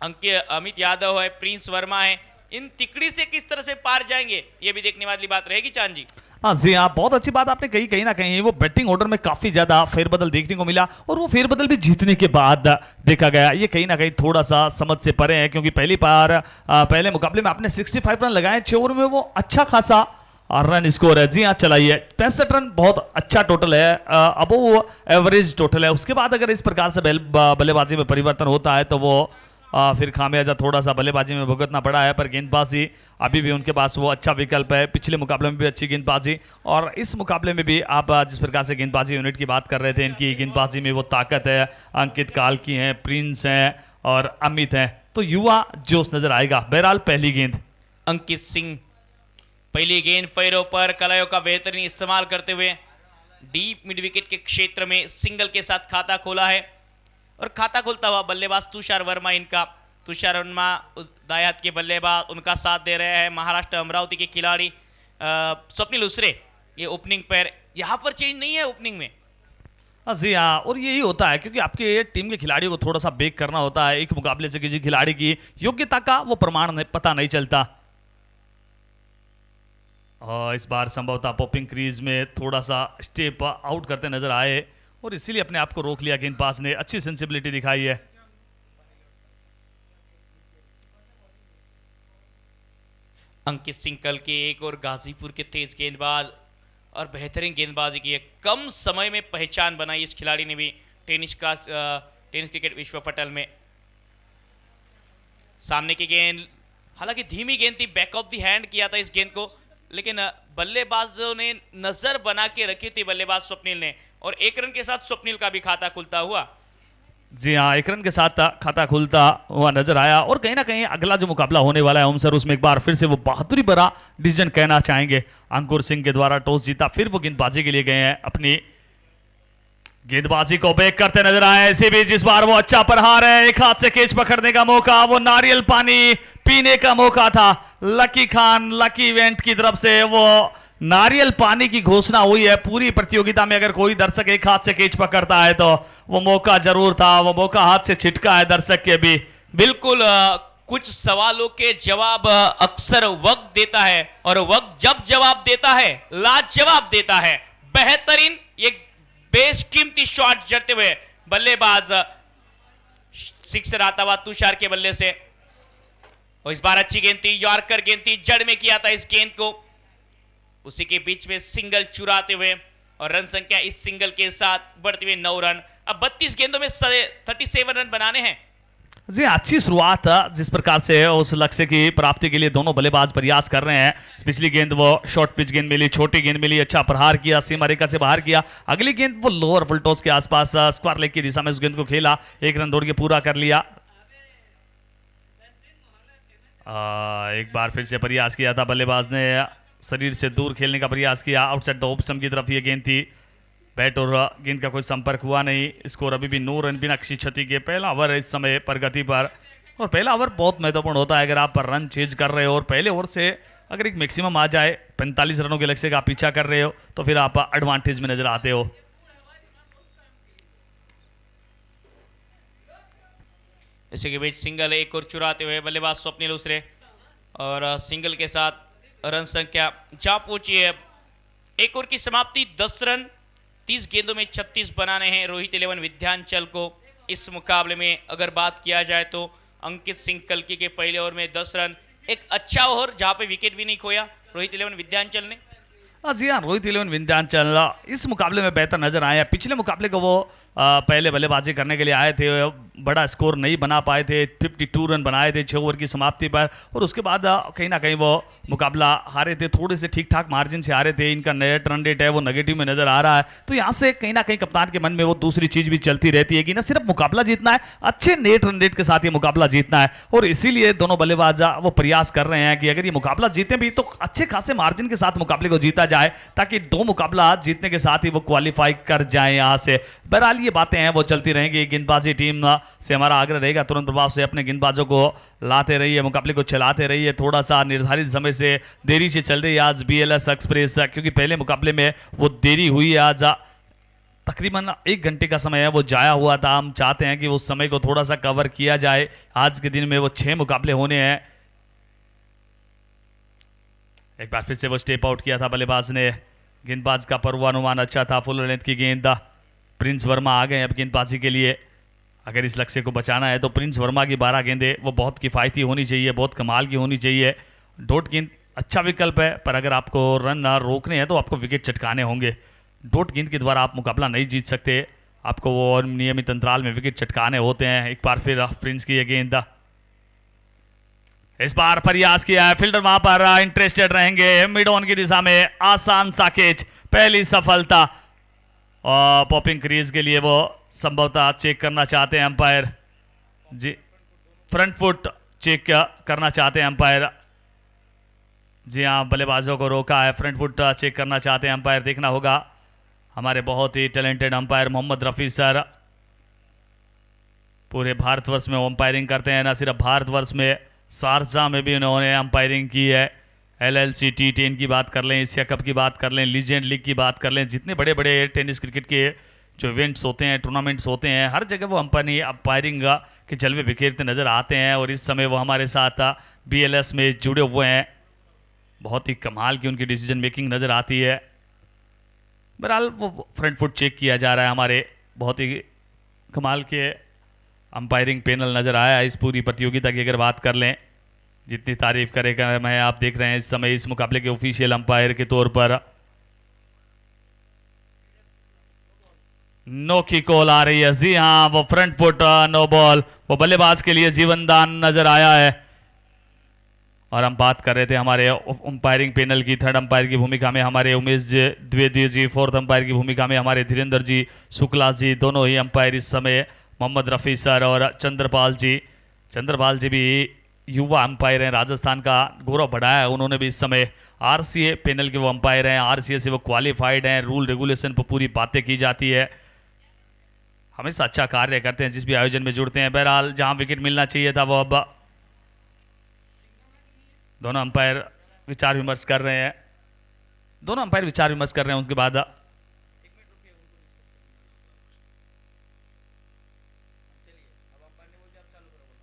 अमित यादव है, प्रिंस वर्मा है, इन तिकड़ी से किस तरह से पार जाएंगे ये भी देखने वाली बात रहेगी। चांद जी हाँ जी हाँ, बहुत अच्छी बात आपने कही। कहीं ना कहीं वो बैटिंग ऑर्डर में काफी ज्यादा फेरबदल देखने को मिला, और वो फेरबदल भी जीतने के बाद देखा गया। ये कहीं ना कहीं थोड़ा सा समझ से परे है, क्योंकि पहले मुकाबले में आपने 65 रन लगाए, 6 ओवर में वो अच्छा खासा रन स्कोर है। जी हाँ चलाइए, 65 रन बहुत अच्छा टोटल है, अब वो एवरेज टोटल है। उसके बाद अगर इस प्रकार से बल्लेबाजी में परिवर्तन होता है तो वो फिर खामियाजा थोड़ा सा बल्लेबाजी में भुगतना पड़ा है, पर गेंदबाजी अभी भी उनके पास वो अच्छा विकल्प है। पिछले मुकाबले में भी अच्छी गेंदबाजी, और इस मुकाबले में भी आप जिस प्रकार से गेंदबाजी यूनिट की बात कर रहे थे, इनकी गेंदबाजी में वो ताकत है। अंकित काल्की हैं, प्रिंस हैं और अमित हैं, तो युवा जोश नजर आएगा। बहरहाल पहली गेंद अंकित सिंह, पहली गेंद पैरों पर कलायों का बेहतरीन इस्तेमाल करते हुए डीप मिड विकेट के क्षेत्र में सिंगल के साथ खाता खोला है। और खाता खुलता हुआ बल्लेबाज तुषार वर्मा इनका। तुषार वर्मा उस दाएं हाथ के बल्लेबाज, उनका साथ दे रहे हैं महाराष्ट्र अमरावती के खिलाड़ी स्वप्निल उसरे। ये ओपनिंग पर यहाँ पर चेंज नहीं है ओपनिंग में। जी हाँ, और यही होता है क्योंकि आपके टीम के खिलाड़ियों को थोड़ा सा बेक करना होता है। एक मुकाबले से किसी खिलाड़ी की योग्यता का वो प्रमाण पता नहीं चलता। और इस बार संभवतः पॉपिंग क्रीज में थोड़ा सा स्टेप आउट करते नजर आए और इसीलिए अपने आप को रोक लिया। गेंदबाज ने अच्छी सेंसिबिलिटी दिखाई है। अंकित सिंह कल के एक और गाजीपुर के तेज गेंदबाज और बेहतरीन गेंदबाजी की है। कम समय में पहचान बनाई इस खिलाड़ी ने भी टेनिस क्रिकेट विश्व पटल में। सामने की गेंद हालांकि धीमी गेंद थी, बैक ऑफ द हैंड किया था इस गेंद को, लेकिन बल्लेबाजों ने नजर बना के रखी थी बल्लेबाज स्वप्निल ने, और एक रन के साथ स्वप्निल का भी खाता खुलता हुआ। जी हाँ, एक रन के साथ खाता खुलता हुआ नजर आया। और कहीं ना कहीं अगला जो मुकाबला होने वाला है ओम सर, उसमें एक बार फिर से वो बहादुरी भरा डिसीजन कहना चाहेंगे। अंकुर सिंह के द्वारा टॉस जीता, फिर वो गेंदबाजी के लिए गए हैं। अपनी गेंदबाजी को बैक करते नजर आए। इसी बीच इस बार वो अच्छा प्रहार है, एक हाथ से कैच पकड़ने का मौका, वो नारियल पानी पीने का मौका था। लकी खान लकी इवेंट की तरफ से वो नारियल पानी की घोषणा हुई है। पूरी प्रतियोगिता में अगर कोई दर्शक एक हाथ से कैच पकड़ता है तो वो मौका जरूर था, वो मौका हाथ से छिटका है दर्शक के भी। बिल्कुल कुछ सवालों के जवाब अक्सर वक्त देता है, और वक्त जब जवाब देता है लाजवाब देता है। बेहतरीन ये बेशकीमती शॉट जड़ते हुए बल्लेबाज सिक्सर आता हुआ तुषार के बल्ले से, और इस बार अच्छी गेंद थी, यॉर्कर गेंद थी, जड़ में किया था इस गेंद को। उसी के बीच में सिंगल चुराते हुए, और रन संख्या इस सिंगल के साथ बढ़ते हुए 9 रन। अब 32 गेंदों में 37 रन बनाने हैं। जी, अच्छी शुरुआत जिस प्रकार से उस लक्ष्य की प्राप्ति के लिए दोनों बल्लेबाज प्रयास कर रहे हैं। पिछली गेंद वो शॉर्ट पिच गेंद मिली, छोटी गेंद मिली, अच्छा प्रहार किया, सीमा रेखा से बाहर किया। अगली गेंद वो लोअर फुल टॉस के आसपास स्क्वायर लेग की दिशा में उस गेंद को खेला, एक रन दौड़ के पूरा कर लिया। एक बार फिर से प्रयास किया था बल्लेबाज ने, शरीर से दूर खेलने का प्रयास किया। आउटसाइड द ऑफ स्टंप की तरफ ये गेंद थी, बैट और गेंद का कोई संपर्क हुआ नहीं। स्कोर अभी भी 9 रन बिना किसी क्षति के। पहला ओवर इस समय प्रगति पर, और पहला ओवर बहुत महत्वपूर्ण होता है। अगर आप रन चेज कर रहे हो और पहले ओवर से अगर एक मैक्सिमम आ जाए, 45 रनों के लक्ष्य का आप पीछा कर रहे हो, तो फिर आप एडवांटेज में नजर आते हो। इसी के बीच सिंगल एक और चुराते हुए बल्लेबाज स्वप्निल उसरे, और सिंगल के साथ रन संख्या जा पहुंची है। एक ओवर की समाप्ति 10 रन 30 गेंदों में 36 बनाने हैं रोहित 11 विद्यांचल को। इस मुकाबले में अगर बात किया जाए तो अंकित सिंह कल्की के पहले ओवर में 10 रन, एक अच्छा ओवर जहां पे विकेट भी नहीं खोया रोहित 11 विद्यांचल ने। जी हाँ, रोहित 11 विंध्याचल इस मुकाबले में बेहतर नजर आए हैं। पिछले मुकाबले को वो पहले बल्लेबाजी करने के लिए आए थे, बड़ा स्कोर नहीं बना पाए थे, 52 रन बनाए थे 6 ओवर की समाप्ति पर, और उसके बाद कहीं ना कहीं वो मुकाबला हारे थे, थोड़े से ठीक ठाक मार्जिन से हारे थे। इनका नेट रन रेट है वो नेगेटिव में नजर आ रहा है। तो यहाँ से कहीं ना कहीं कप्तान के मन में वो दूसरी चीज भी चलती रहती है कि ना सिर्फ मुकाबला जीतना है, अच्छे नेट रन रेट के साथ ये मुकाबला जीतना है। और इसीलिए दोनों बल्लेबाज वो प्रयास कर रहे हैं कि अगर ये मुकाबला जीते भी तो अच्छे खासे मार्जिन के साथ मुकाबले को जीता जाए, ताकि 2 मुकाबला जीतने के साथ ही वो क्वालिफाई कर जाए यहाँ से। बहरहाल ये बातें हैं वो चलती रहेंगी। गेंदबाजी टीम से हमारा आग्रह रहेगा तुरंत प्रभाव से अपने गेंदबाजों को लाते रहिए, मुकाबले को चलाते रहिए। थोड़ा सा निर्धारित समय से देरी से चल रही है आज BLS एक्सप्रेस, क्योंकि पहले मुकाबले में वो देरी हुई है। आज तकरीबन 1 घंटे का समय है वो जाया हुआ था। हम चाहते हैं कि उस समय को थोड़ा सा कवर किया जाए। आज के दिन में वो 6 मुकाबले होने हैं। एक बार फिर से वो स्टेप आउट किया था बल्लेबाज ने। गेंदबाज का पूर्वानुमान अच्छा था, फुल लेंथ की गेंद। प्रिंस वर्मा आ गए अब गेंदबाजी के लिए। अगर इस लक्ष्य को बचाना है तो प्रिंस वर्मा की 12 गेंदें वो बहुत किफ़ायती होनी चाहिए, बहुत कमाल की होनी चाहिए। डॉट गेंद अच्छा विकल्प है, पर अगर आपको रन रोकने हैं तो आपको विकेट चटकाने होंगे। डॉट गेंद के द्वारा आप मुकाबला नहीं जीत सकते, आपको वो नियमित अंतराल में विकेट चटकाने होते हैं। एक बार फिर प्रिंस की ये गेंद, इस बार प्रयास किया है, फील्डर वहां पर इंटरेस्टेड रहेंगे। मिड ऑन की दिशा में आसान सा कैच, पहली सफलता। और पॉपिंग क्रीज के लिए वो संभवतः चेक करना चाहते हैं अंपायर जी, फ्रंट फुट चेक करना चाहते हैं अंपायर जी। हाँ, बल्लेबाजों को रोका है, फ्रंट फुट चेक करना चाहते हैं अंपायर। देखना होगा हमारे बहुत ही talented umpire Mohammad Rafi sir. पूरे भारतवर्ष में अंपायरिंग करते हैं, ना सिर्फ भारतवर्ष में, शारजा में भी उन्होंने अंपायरिंग की है। LLC T10 की बात कर लें, एशिया कप की बात कर लें, लीजेंड लीग की बात कर लें, जितने बड़े बड़े टेनिस क्रिकेट के जो इवेंट्स होते हैं, टूर्नामेंट्स होते हैं, हर जगह वो अंपायरिंग के जलवे बिखेरते नज़र आते हैं। और इस समय वो हमारे साथ BLS में जुड़े हुए हैं। बहुत ही कमाल की उनकी डिसीजन मेकिंग नज़र आती है। बहरहाल वो फ्रंट फुट चेक किया जा रहा है। हमारे बहुत ही कमाल के अंपायरिंग पैनल नज़र आया इस पूरी प्रतियोगिता की अगर बात कर लें। जितनी तारीफ करेगा मैं, आप देख रहे हैं इस समय इस मुकाबले के ऑफिशियल अंपायर के तौर पर नो की कॉल आ रही है। जी हाँ, वो फ्रंट फुट नो बॉल, वो बल्लेबाज के लिए जीवन दान नजर आया है। और हम बात कर रहे थे हमारे अंपायरिंग पैनल की। थर्ड अंपायर की भूमिका में हमारे उमेश द्विवेदी जी, फोर्थ अंपायर की भूमिका में हमारे धीरेन्द्र जी शुक्ला जी, दोनों ही अंपायर इस समय मोहम्मद रफ़ी सर और चंद्रपाल जी। चंद्रपाल जी भी युवा अंपायर हैं, राजस्थान का गौरव बढ़ाया है उन्होंने भी। इस समय RCA पैनल के वो अंपायर हैं, RCA से वो क्वालिफाइड हैं। रूल रेगुलेशन पर पूरी बातें की जाती है, हमेशा अच्छा कार्य करते हैं जिस भी आयोजन में जुड़ते हैं। बहरहाल जहां विकेट मिलना चाहिए था वो अब दोनों अंपायर विचार विमर्श कर रहे हैं। दोनों अंपायर विचार विमर्श कर रहे हैं। उसके बाद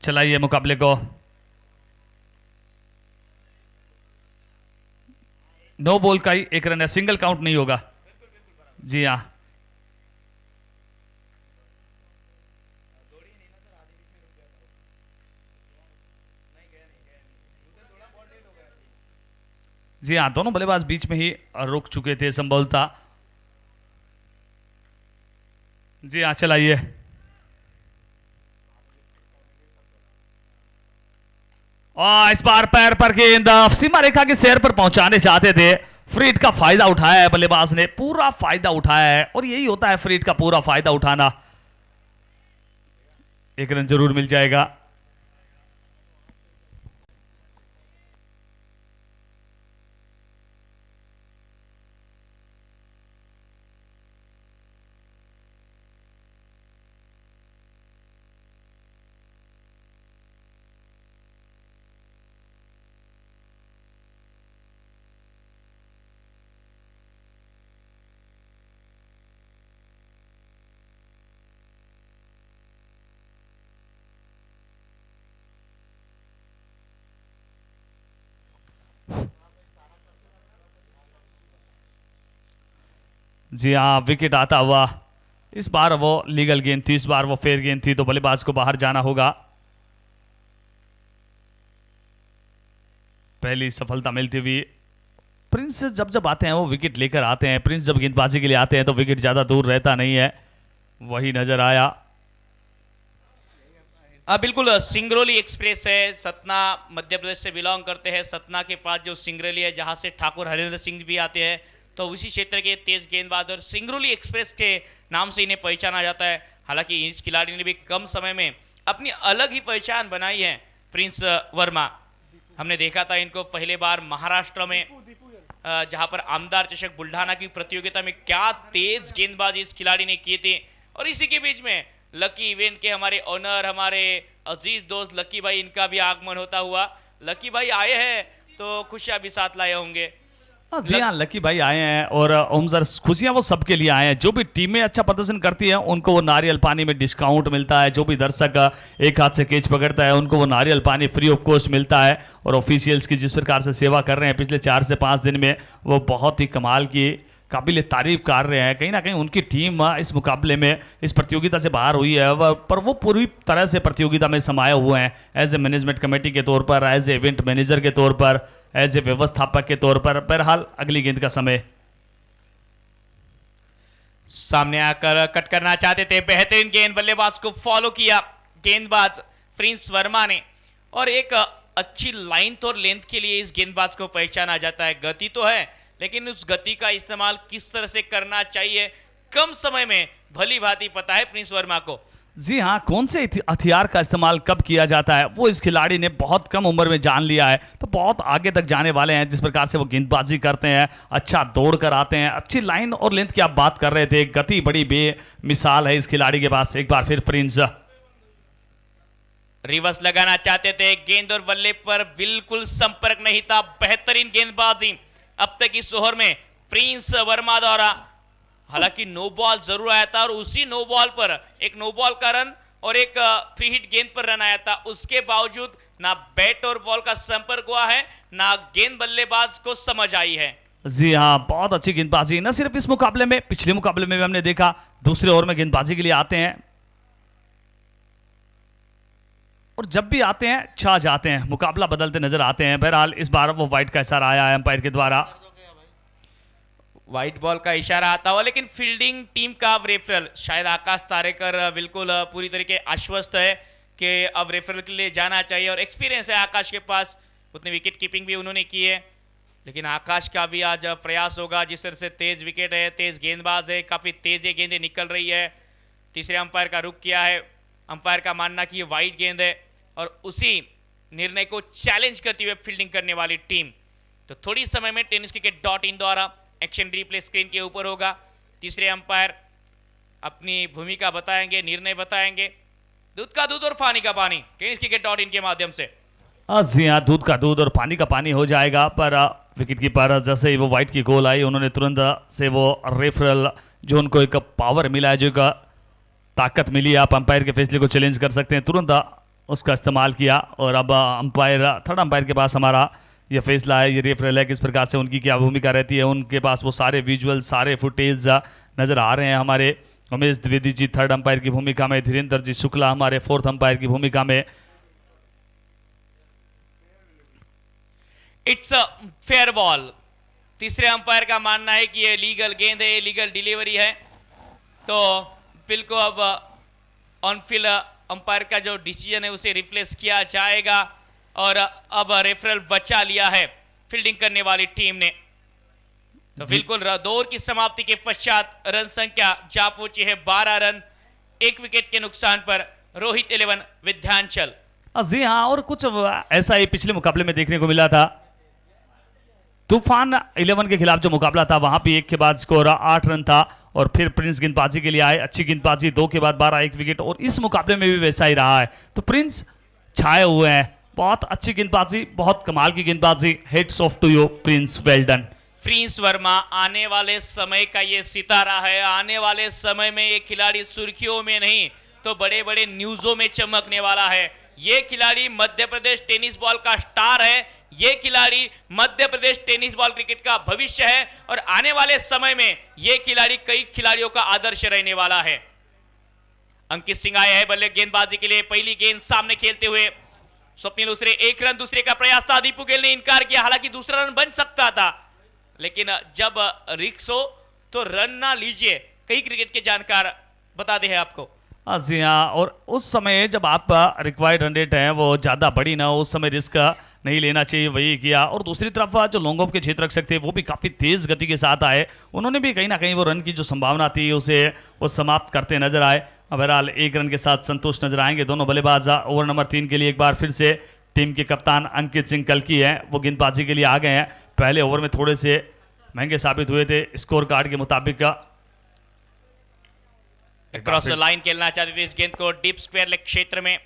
चलाइए मुकाबले को। नो बॉल का ही एक रन है, सिंगल काउंट नहीं होगा। जी हाँ, जी हाँ, दोनों बल्लेबाज बीच में ही रुक चुके थे संभवतः। जी हाँ, चलाइए। और इस बार पैर पर गेंद सीमा रेखा के सैर पर पहुंचाने चाहते थे। फ्री हिट का फायदा उठाया है बल्लेबाज ने, पूरा फायदा उठाया है। और यही होता है फ्री हिट का पूरा फायदा उठाना। एक रन जरूर मिल जाएगा। जी हाँ, विकेट आता हुआ। इस बार वो लीगल गेंद थी, इस बार वो फेयर गेंद थी, तो बल्लेबाज को बाहर जाना होगा। पहली सफलता मिलती हुई। प्रिंस जब जब आते हैं वो विकेट लेकर आते हैं। प्रिंस जब गेंदबाजी के लिए आते हैं तो विकेट ज्यादा दूर रहता नहीं है, वही नजर आया। बिल्कुल सिंगरौली एक्सप्रेस है, सतना मध्य प्रदेश से बिलोंग करते हैं। सतना के पास जो सिंगरौली है, जहां से ठाकुर हरिंद्र सिंह भी आते हैं, तो उसी क्षेत्र के तेज गेंदबाज और सिंगरौली एक्सप्रेस के नाम से इन्हें पहचाना जाता है। हालांकि इस खिलाड़ी ने भी कम समय में अपनी अलग ही पहचान बनाई है। प्रिंस वर्मा, हमने देखा था इनको पहले बार महाराष्ट्र में, जहां पर आमदार चषक बुल्ढाना की प्रतियोगिता में क्या तेज गेंदबाजी इस खिलाड़ी ने किए थे। और इसी के बीच में लकी इवेंट के हमारे ऑनर, हमारे अजीज दोस्त लकी भाई, इनका भी आगमन होता हुआ। लकी भाई आए हैं तो खुशियां भी साथ लाए होंगे। जी हाँ, लकी भाई आए हैं और उमजर खुशियां वो सबके लिए आए हैं। जो भी टीमें अच्छा प्रदर्शन करती हैं उनको वो नारियल पानी में डिस्काउंट मिलता है। जो भी दर्शक एक हाथ से कैच पकड़ता है उनको वो नारियल पानी फ्री ऑफ कॉस्ट मिलता है। और ऑफिशियल्स की जिस प्रकार से सेवा कर रहे हैं पिछले 4 से 5 दिन में, वो बहुत ही कमाल की काबिल तारीफ कर रहे हैं। कहीं ना कहीं उनकी टीम इस मुकाबले में, इस प्रतियोगिता से बाहर हुई है, पर वो पूरी तरह से प्रतियोगिता में समाये हुए हैं। एज ए मैनेजमेंट कमेटी के तौर पर, एज ए इवेंट मैनेजर के तौर पर, एज ए व्यवस्थापक के तौर पर। बहरहाल अगली गेंद का समय। सामने आकर कट करना चाहते थे, बेहतरीन गेंद, बल्लेबाज को फॉलो किया गेंदबाज प्रिंस वर्मा ने। और एक अच्छी लाइन और लेंथ के लिए इस गेंदबाज को पहचाना जाता है। गति तो है, लेकिन उस गति का इस्तेमाल किस तरह से करना चाहिए कम समय में भली भांति पता है प्रिंस वर्मा को। जी हाँ, कौन से हथियार का इस्तेमाल कब किया जाता है वो इस खिलाड़ी ने बहुत कम उम्र में जान लिया है। तो बहुत आगे तक जाने वाले हैं। जिस प्रकार से वो गेंदबाजी करते हैं, अच्छा दौड़ कर आते हैं, अच्छी लाइन और लेंथ की आप बात कर रहे थे, गति बड़ी बेमिसाल है इस खिलाड़ी के पास। एक बार फिर प्रिंस। रिवर्स लगाना चाहते थे, गेंद और बल्ले पर बिल्कुल संपर्क नहीं था। बेहतरीन गेंदबाजी अब तक इस ओवर में प्रिंस वर्मा द्वारा। हालांकि नो बॉल जरूर आया था और उसी नो बॉल पर एक नो बॉल का रन और एक फ्री हिट गेंद पर रन आया था। उसके बावजूद ना बैट और बॉल का संपर्क हुआ है, ना गेंद बल्लेबाज को समझ आई है। जी हाँ, बहुत अच्छी गेंदबाजी। न सिर्फ इस मुकाबले में, पिछले मुकाबले में भी हमने देखा दूसरे ओवर में गेंदबाजी के लिए आते हैं और जब भी आते हैं छा जाते हैं, मुकाबला बदलते नजर आते हैं। बहरहाल इस बार वो वाइड का इशारा आया है अंपायर के द्वारा। व्हाइट बॉल का इशारा आता हुआ, लेकिन फील्डिंग टीम का अब रेफरल शायद आकाश तारेकर बिल्कुल पूरी तरीके आश्वस्त है कि अब रेफरल के लिए जाना चाहिए और एक्सपीरियंस है आकाश के पास, उतनी विकेट कीपिंग भी उन्होंने की है। लेकिन आकाश का भी आज प्रयास होगा, जिस तरह से तेज विकेट है, तेज गेंदबाज है, काफी तेज ये गेंदें निकल रही है। तीसरे अंपायर का रुख किया है, अंपायर का मानना कि ये वाइड गेंद है और उसी निर्णय को चैलेंज करती हुए फील्डिंग करने वाली टीम। तो थोड़ी समय में tenniscricket.in द्वारा एक्शन रिप्ले स्क्रीन के ऊपर होगा। तीसरे अंपायर अपनी भूमिका बताएंगे, निर्णय बताएंगे। दूध का दूध और पानी का पानी tenniscricket.in के माध्यम से। जी हाँ, दूध का दूध और पानी का पानी हो जाएगा। पर विकेट कीपर जैसे ही वो वाइट की गोल आई, उन्होंने तुरंत से वो रेफरल जो उनको एक पावर मिला है, जो एक ताकत मिली है, आप अंपायर के फैसले को चैलेंज कर सकते हैं, तुरंत उसका इस्तेमाल किया। और अब अंपायर, थर्ड अंपायर के पास हमारा ये फैसला है, ये रेफरल है, किस प्रकार से उनकी क्या भूमिका रहती है। उनके पास वो सारे विजुअल, सारे फुटेज नजर आ रहे हैं। हमारे उमेश द्विवेदी जी थर्ड अंपायर की भूमिका में, धीरेन्द्र जी शुक्ला हमारे फोर्थ अंपायर की भूमिका में। It's a fair ball. तीसरे अंपायर का मानना है कि ये लीगल गेंद है, लीगल डिलीवरी है। तो बिल्कुल अब ऑन फील्ड अंपायर का जो डिसीजन है उसे रिप्लेस किया जाएगा और अब रेफरल बचा लिया है फील्डिंग करने वाली टीम ने। तो बिल्कुल दौर की समाप्ति के पश्चात रन संख्या जा पहुंची है 12 रन, 1 विकेट के नुकसान पर रोहित 11 विध्यांचल। जी हाँ, और कुछ ऐसा ही पिछले मुकाबले में देखने को मिला था। तूफान 11 के खिलाफ जो मुकाबला था, वहां पे 1 के बाद स्कोर 8 रन था और फिर प्रिंस गेंदबाजी के लिए आए, अच्छी गेंदबाजी, 2 के बाद 12, 1 विकेट। और इस मुकाबले में भी वैसा ही रहा है। तो प्रिंस छाए हुए हैं, बहुत अच्छी गेंदबाजी, बहुत कमाल की गेंदबाजी। Heads off to you Prince, well done. Prince Varma आने वाले समय का ये सितारा है। आने वाले समय में ये खिलाड़ी सुर्खियों में नहीं तो बड़े बड़े न्यूज़ों में चमकने वाला है। ये खिलाड़ी मध्य प्रदेश टेनिस बॉल का स्टार है। ये खिलाड़ी Madhya Pradesh tennis ball cricket का भविष्य है और आने वाले समय में ये खिलाड़ी कई खिलाड़ियों का आदर्श रहने वाला है। अंकित सिंह आए हैं बल्ले गेंदबाजी के लिए। पहली गेंद सामने खेलते हुए स्वप्निल उसरे, 1 रन दूसरे का प्रयास था, दीपू गेल ने इनकार किया। हालांकि दूसरा रन बन सकता था, लेकिन जब रिक्स हो तो रन ना लीजिए, कई क्रिकेट के जानकार बताते हैं आपको। जी हाँ, और उस समय जब आप रिक्वायर्ड रन रेट है वो ज़्यादा बड़ी ना, उस समय रिस्क नहीं लेना चाहिए, वही किया। और दूसरी तरफ जो लॉन्ग ऑफ के क्षेत्र रक्षक थे वो भी काफ़ी तेज़ गति के साथ आए, उन्होंने भी कहीं ना कहीं वो रन की जो संभावना थी उसे वो समाप्त करते नजर आए। बहरहाल 1 रन के साथ संतुष्ट नजर आएंगे दोनों बल्लेबाज। ओवर नंबर 3 के लिए एक बार फिर से टीम के कप्तान अंकित सिंह कल्की हैं, वो गेंदबाजी के लिए आ गए हैं। पहले ओवर में थोड़े से महंगे साबित हुए थे स्कोर कार्ड के मुताबिक। क्रॉस लाइन खेलना चाहते थे इस गेंद को डीप स्क्वायर लेग क्षेत्र में।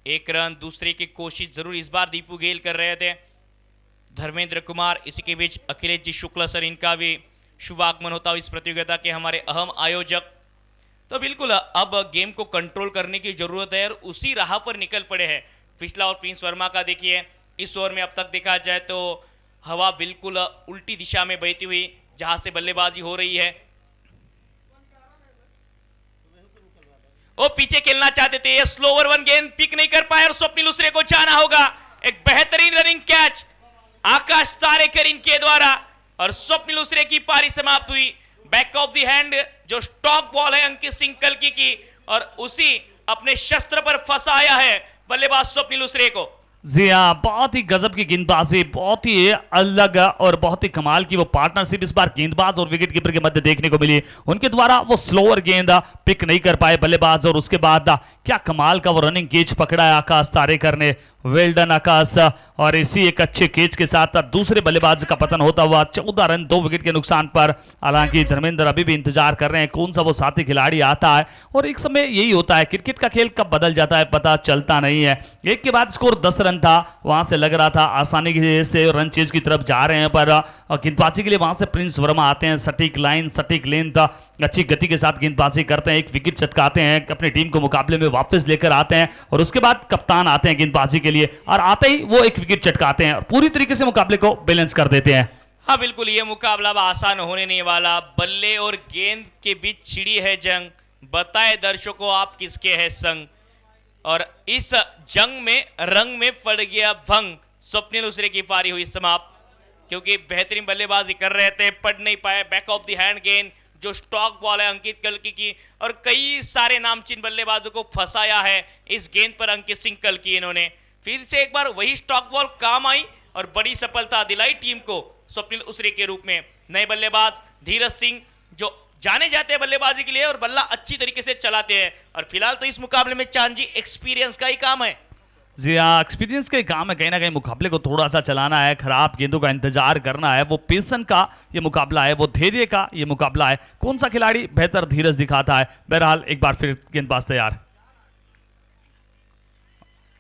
1 रन दूसरे की कोशिश जरूर इस बार दीपू गेल कर रहे थे, धर्मेंद्र कुमार। इसी के बीच अखिलेश जी शुक्ला सर, इनका भी शुभ आगमन होता हुआ इस प्रतियोगिता के हमारे अहम आयोजक। तो बिल्कुल अब गेम को कंट्रोल करने की जरूरत है और उसी राह पर निकल पड़े हैं। पिछला और प्रिंस वर्मा का देखिए, इस ओवर में अब तक देखा जाए तो हवा बिल्कुल उल्टी दिशा में बहती हुई जहां से बल्लेबाजी हो रही है। वो पीछे खेलना चाहते थे, ये स्लोवर 1 गेंद पिक नहीं कर पाए और स्वप्निल उसरे को जाना होगा। एक बेहतरीन रनिंग कैच आकाश तारेकर इनके द्वारा और स्वप्निल उसरे की पारी समाप्त हुई। बैक ऑफ द हैंड जो स्टॉक बॉल है अंकित सिंह कल्की की, और उसी अपने शस्त्र पर फंसाया है बल्लेबाज स्वप्निल उसरे को। जी हाँ, बहुत ही गजब की गेंदबाजी, बहुत ही अलग और बहुत ही कमाल की वो पार्टनरशिप इस बार गेंदबाज और विकेट कीपर के मध्य देखने को मिली। उनके द्वारा वो स्लोअर गेंद पिक नहीं कर पाए बल्लेबाज, और उसके बाद क्या कमाल का वो रनिंग गेज पकड़ा है आकाश तारेकर ने। वेल डन आकाश। और इसी एक अच्छे कैच के साथ दूसरे बल्लेबाज का पतन होता हुआ 14 रन 2 विकेट के नुकसान पर। हालांकि धर्मेंद्र अभी भी इंतजार कर रहे हैं कौन सा वो साथी खिलाड़ी आता है, और एक समय यही होता है क्रिकेट का खेल कब बदल जाता है पता चलता नहीं है। एक के बाद स्कोर 10 रन था, वहां से लग रहा था आसानी से रन चेज की तरफ जा रहे हैं, पर गेंदबाजी के लिए वहां से प्रिंस वर्मा आते हैं। सटीक लाइन, सटीक लेंथ, अच्छी गति के साथ गेंदबाजी करते हैं, एक विकेट चटकाते हैं, अपनी टीम को मुकाबले में वापस लेकर आते हैं, और उसके बाद कप्तान आते हैं गेंदबाजी के लिए, और आते ही वो एक विकेट चटकाते हैं और पूरी तरीके से मुकाबले को बैलेंस कर देते हैं। हाँ बिल्कुल, ये मुकाबला अब आसान होने नहीं वाला। बल्ले और गेंद के बीच छिड़ी है जंग, बताए दर्शकों आप किसके है संग। और इस जंग में रंग में पड़ गया भंग, स्वप्निल उसरे की पारी हुई समाप्त, क्योंकि बेहतरीन बल्लेबाजी कर रहे थे, पढ़ नहीं पाए। बैक ऑफ द हैंड गेंद जो स्टॉक बॉल है अंकित कल्की की, और कई सारे नामचीन बल्लेबाजों को फंसाया है इस गेंद पर अंकित सिंह कल्की। इन्होंने फिर से एक बार वही स्टॉक बॉल काम आई और बड़ी सफलता दिलाई टीम को स्वप्निल उसरे के रूप में। नए बल्लेबाज धीरज सिंह जो जाने जाते हैं बल्लेबाजी के लिए और बल्ला अच्छी तरीके से चलाते हैं, और फिलहाल तो इस मुकाबले में चांद जी एक्सपीरियंस का ही काम है। जी हाँ, एक्सपीरियंस का ही काम है, कहीं ना कहीं मुकाबले को थोड़ा सा चलाना है, खराब गेंदों का इंतजार करना है। वो पेशन का ये मुकाबला है, वो धैर्य का ये मुकाबला है, कौन सा खिलाड़ी बेहतर धीरज दिखाता है। बहरहाल एक बार फिर गेंदबाज तैयार।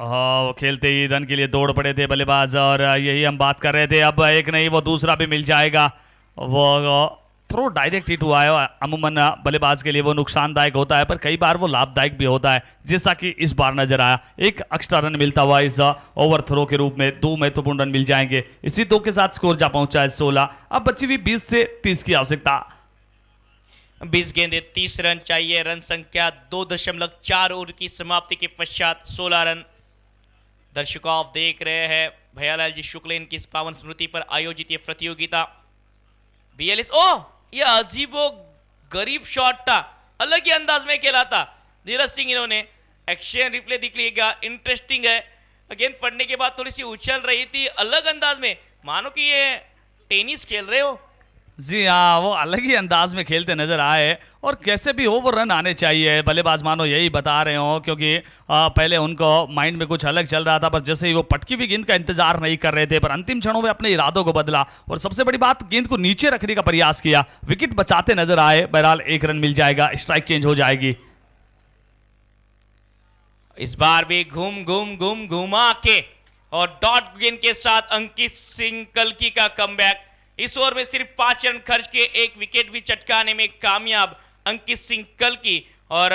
वो खेलते ही रन के लिए दौड़ पड़े थे बल्लेबाज, और यही हम बात कर रहे थे। अब एक नहीं वो दूसरा भी मिल जाएगा। वो थ्रो डायरेक्ट हिट हुआ है, अमूमन बल्लेबाज के लिए वो नुकसानदायक होता है, पर कई बार वो लाभदायक भी होता है, जैसा कि इस बार नजर आया। एक एक्स्ट्रा रन मिलता हुआ इस ओवर थ्रो के रूप में 2 महत्वपूर्ण रन मिल जाएंगे। इसी 2 के साथ स्कोर जा पहुंचा है 16। अब बची हुई 20 से 30 की आवश्यकता। 20 गेंदे 30 रन चाहिए। रन संख्या 2.4 ओवर की समाप्ति के पश्चात 16 रन। दर्शकों आप देख रहे हैं भैयालाल जी शुक्ल इनकी इस पावन स्मृति पर आयोजित ये प्रतियोगिता। BLS ये अजीबो गरीब शॉट था, अलग ही अंदाज में खेला था धीरज सिंह। इन्होंने एक्शन रिप्ले दिख लीजिएगा, इंटरेस्टिंग है। गेंद पड़ने के बाद थोड़ी सी उछल रही थी अलग अंदाज में, मानो कि ये टेनिस खेल रहे हो। जी हाँ, वो अलग ही अंदाज में खेलते नजर आए, और कैसे भी हो वो रन आने चाहिए, बल्लेबाज मानो यही बता रहे हो, क्योंकि पहले उनको माइंड में कुछ अलग चल रहा था, पर जैसे ही वो पटकी हुई गेंद का इंतजार नहीं कर रहे थे, पर अंतिम क्षणों में अपने इरादों को बदला, और सबसे बड़ी बात गेंद को नीचे रखने का प्रयास किया, विकेट बचाते नजर आए। बहरहाल 1 रन मिल जाएगा, स्ट्राइक चेंज हो जाएगी। इस बार भी घुमा के और डॉट गेंद के साथ अंकित सिंह कल्की का कमबैक। इस ओवर में सिर्फ 5 रन खर्च के 1 विकेट भी चटकाने में कामयाब अंकित सिंह कल्की, और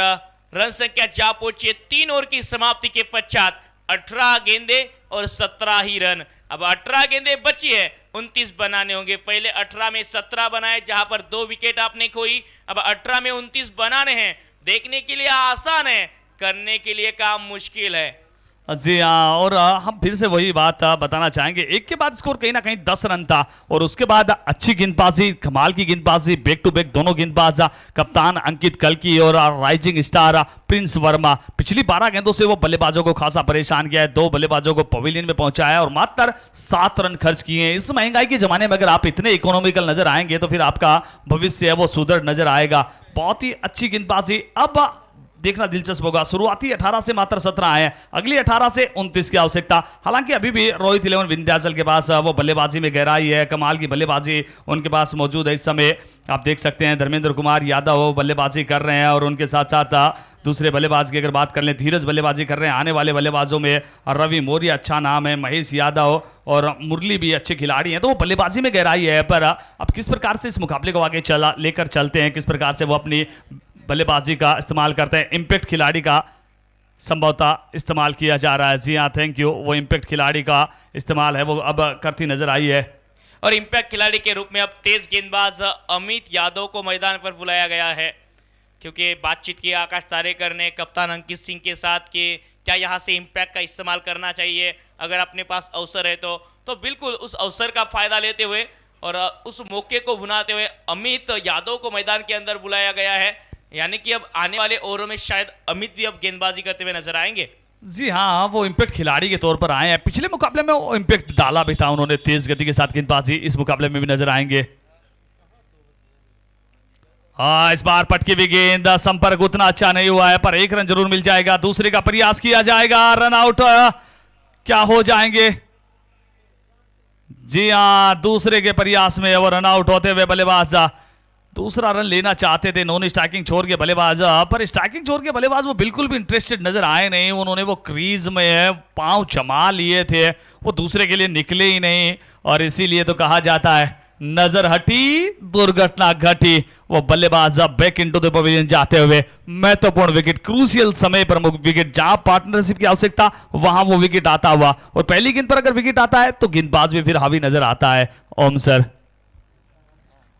रन संख्या जा पहुंचे 3 ओवर की समाप्ति के पश्चात 18 गेंदे और 17 ही रन। अब 18 गेंदे बची है, 29 बनाने होंगे। पहले 18 में 17 बनाए जहां पर 2 विकेट आपने खोई, अब 18 में 29 बनाने हैं। देखने के लिए आसान है, करने के लिए काम मुश्किल है। जी हाँ, और हम फिर से वही बात बताना चाहेंगे, एक के बाद स्कोर कहीं ना कहीं 10 रन था, और उसके बाद अच्छी गेंदबाजी, कमाल की गेंदबाजी, बैक टू बैक दोनों गेंदबाज, कप्तान अंकित कल्की और राइजिंग स्टार प्रिंस वर्मा। पिछली 12 गेंदों से वो बल्लेबाजों को खासा परेशान किया है, 2 बल्लेबाजों को पवेलियन में पहुंचाया और मात्र 7 रन खर्च किए हैं। इस महंगाई के जमाने में अगर आप इतने इकोनॉमिकल नजर आएंगे तो फिर आपका भविष्य है वो सुदृढ़ नजर आएगा। बहुत ही अच्छी गेंदबाजी। अब देखना दिलचस्प होगा, शुरुआती 18 से मात्र 17 आए हैं, अगली 18 से 29 की आवश्यकता। हालांकि अभी भी रोहित 11 विंध्याचल के पास वो बल्लेबाजी में गहराई है, कमाल की बल्लेबाजी उनके पास मौजूद है। इस समय आप देख सकते हैं धर्मेंद्र कुमार यादव बल्लेबाजी कर रहे हैं, और उनके साथ साथ दूसरे बल्लेबाज की अगर बात कर लें, धीरज बल्लेबाजी कर रहे हैं। आने वाले बल्लेबाजों में रवि मौर्य अच्छा नाम है, महेश यादव और मुरली भी अच्छे खिलाड़ी हैं, तो वो बल्लेबाजी में गहराई है। पर अब किस प्रकार से इस मुकाबले को आगे लेकर चलते हैं, किस प्रकार से वो अपनी बल्लेबाजी का इस्तेमाल करते हैं, इम्पैक्ट खिलाड़ी का संभवतः इस्तेमाल किया जा रहा है। जी हाँ, थैंक यू। वो इम्पैक्ट खिलाड़ी का इस्तेमाल है वो अब करती नजर आई है, और इम्पैक्ट खिलाड़ी के रूप में अब तेज गेंदबाज अमित यादव को मैदान पर बुलाया गया है, क्योंकि बातचीत की आकाश तारेकर ने कप्तान अंकित सिंह के साथ कि क्या यहाँ से इम्पैक्ट का इस्तेमाल करना चाहिए, अगर अपने पास अवसर है तो बिल्कुल उस अवसर का फायदा लेते हुए और उस मौके को भुनाते हुए अमित यादव को मैदान के अंदर बुलाया गया है। यानी कि अब आने वाले ओवरों में शायद अमित भी अब गेंदबाजी करते हुए नजर आएंगे। जी हाँ, वो इम्पैक्ट खिलाड़ी के तौर पर आए हैं। पिछले मुकाबले में वो इम्पैक्ट डाला भी था उन्होंने, तेज गति के साथ गेंदबाजी, इस मुकाबले में भी नजर आएंगे। हाँ, इस बार पटकी भी गेंद, संपर्क उतना अच्छा नहीं हुआ है, पर 1 रन जरूर मिल जाएगा। दूसरे का प्रयास किया जाएगा, रन आउट क्या हो जाएंगे? जी हाँ, दूसरे के प्रयास में और रन आउट होते हुए बल्लेबाज दूसरा रन लेना चाहते थे नॉन स्ट्राइकिंग छोड़ के बल्लेबाज, पर स्ट्राइकिंग छोड़ के बल्लेबाज वो बिल्कुल भी इंटरेस्टेड नजर आए नहीं। उन्होंने वो क्रीज में पांव जमा लिए थे, वो दूसरे के लिए निकले ही नहीं, और इसीलिए तो कहा जाता है नजर हटी दुर्घटना घटी। वो बल्लेबाज बैक इनटू द पवेलियन जाते हुए महत्वपूर्ण विकेट, क्रूशियल समय पर विकेट, जहां पार्टनरशिप की आवश्यकता वहां वो विकेट आता हुआ, और पहली गेंद पर अगर विकेट आता है तो गेंदबाज भी फिर हावी नजर आता है। ओम सर,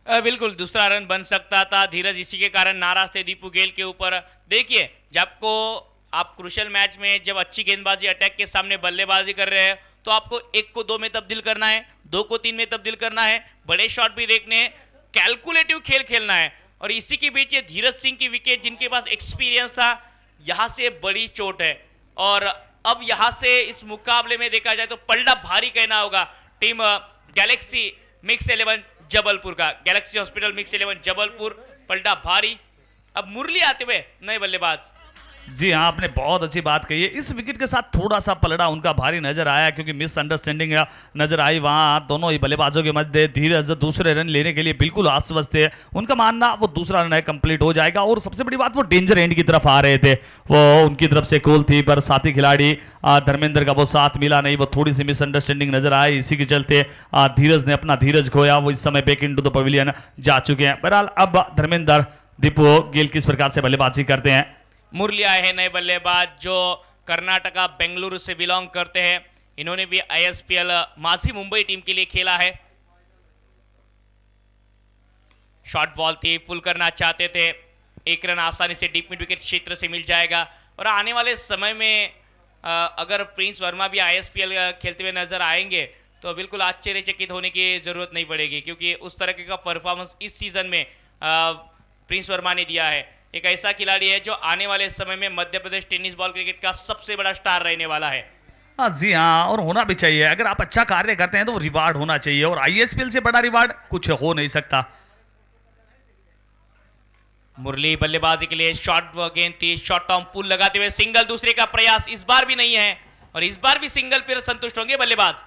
बिल्कुल दूसरा रन बन सकता था। धीरज इसी के कारण नाराज थे दीपू गेल के ऊपर। देखिए, जब को आप क्रूशियल मैच में जब अच्छी गेंदबाजी अटैक के सामने बल्लेबाजी कर रहे हैं तो आपको 1 को 2 में तब्दील करना है, 2 को 3 में तब्दील करना है, बड़े शॉट भी देखने हैं, कैलकुलेटिव खेल खेलना है। और इसी के बीच ये धीरज सिंह की विकेट, जिनके पास एक्सपीरियंस था, यहाँ से बड़ी चोट है। और अब यहाँ से इस मुकाबले में देखा जाए तो पलड़ा भारी कहना होगा टीम गैलेक्सी मिक्स 11 जबलपुर का। गैलेक्सी हॉस्पिटल मिक्स 11 जबलपुर, पलटा भारी। अब मुरली आते हुए नए बल्लेबाज। जी हाँ, आपने बहुत अच्छी बात कही है। इस विकेट के साथ थोड़ा सा पलड़ा उनका भारी नजर आया, क्योंकि मिसअंडरस्टैंडिंग नजर आई वहां दोनों ही बल्लेबाजों के मध्य। धीरज दूसरे रन लेने के लिए बिल्कुल आश्वस्त थे, उनका मानना वो दूसरा रन है कंप्लीट हो जाएगा। और सबसे बड़ी बात, वो डेंजर एंड की तरफ आ रहे थे, वो उनकी तरफ से कॉल थी, पर साथी खिलाड़ी धर्मेंद्र का वो साथ मिला नहीं, वो थोड़ी सी मिसअंडरस्टैंडिंग नजर आई। इसी के चलते धीरज ने अपना धीरज खोया, वो इस समय बैक इनटू द पवेलियन जा चुके हैं। बहरहाल अब धर्मेंद्र दीपू गेल किस प्रकार से बल्लेबाजी करते हैं। मुरली आए हैं नए बल्लेबाज जो कर्नाटका बेंगलुरु से बिलोंग करते हैं। इन्होंने भी आईएसपीएल माजी मुंबई टीम के लिए खेला है। शॉर्ट बॉल थी, फुल करना चाहते थे, 1 रन आसानी से डीप मिड विकेट क्षेत्र से मिल जाएगा। और आने वाले समय में अगर प्रिंस वर्मा भी आईएसपीएल खेलते हुए नजर आएंगे तो बिल्कुल आश्चर्यचकित होने की जरूरत नहीं पड़ेगी, क्योंकि उस तरह का परफॉर्मेंस इस सीजन में प्रिंस वर्मा ने दिया है। एक ऐसा खिलाड़ी है जो आने वाले समय में Madhya Pradesh tennis ball cricket का सबसे बड़ा स्टार रहने वाला है। हाँ जी हाँ, और होना भी चाहिए। अगर आप अच्छा कार्य करते हैं तो रिवार्ड होना चाहिए, और आईएसपीएल से बड़ा रिवार्ड कुछ हो नहीं सकता। मुरली बल्लेबाजी के लिए शॉर्ट गेंद थी, शॉर्ट टर्म पुल लगाते हुए सिंगल, दूसरे का प्रयास इस बार भी नहीं है, और इस बार भी सिंगल पर संतुष्ट होंगे बल्लेबाज।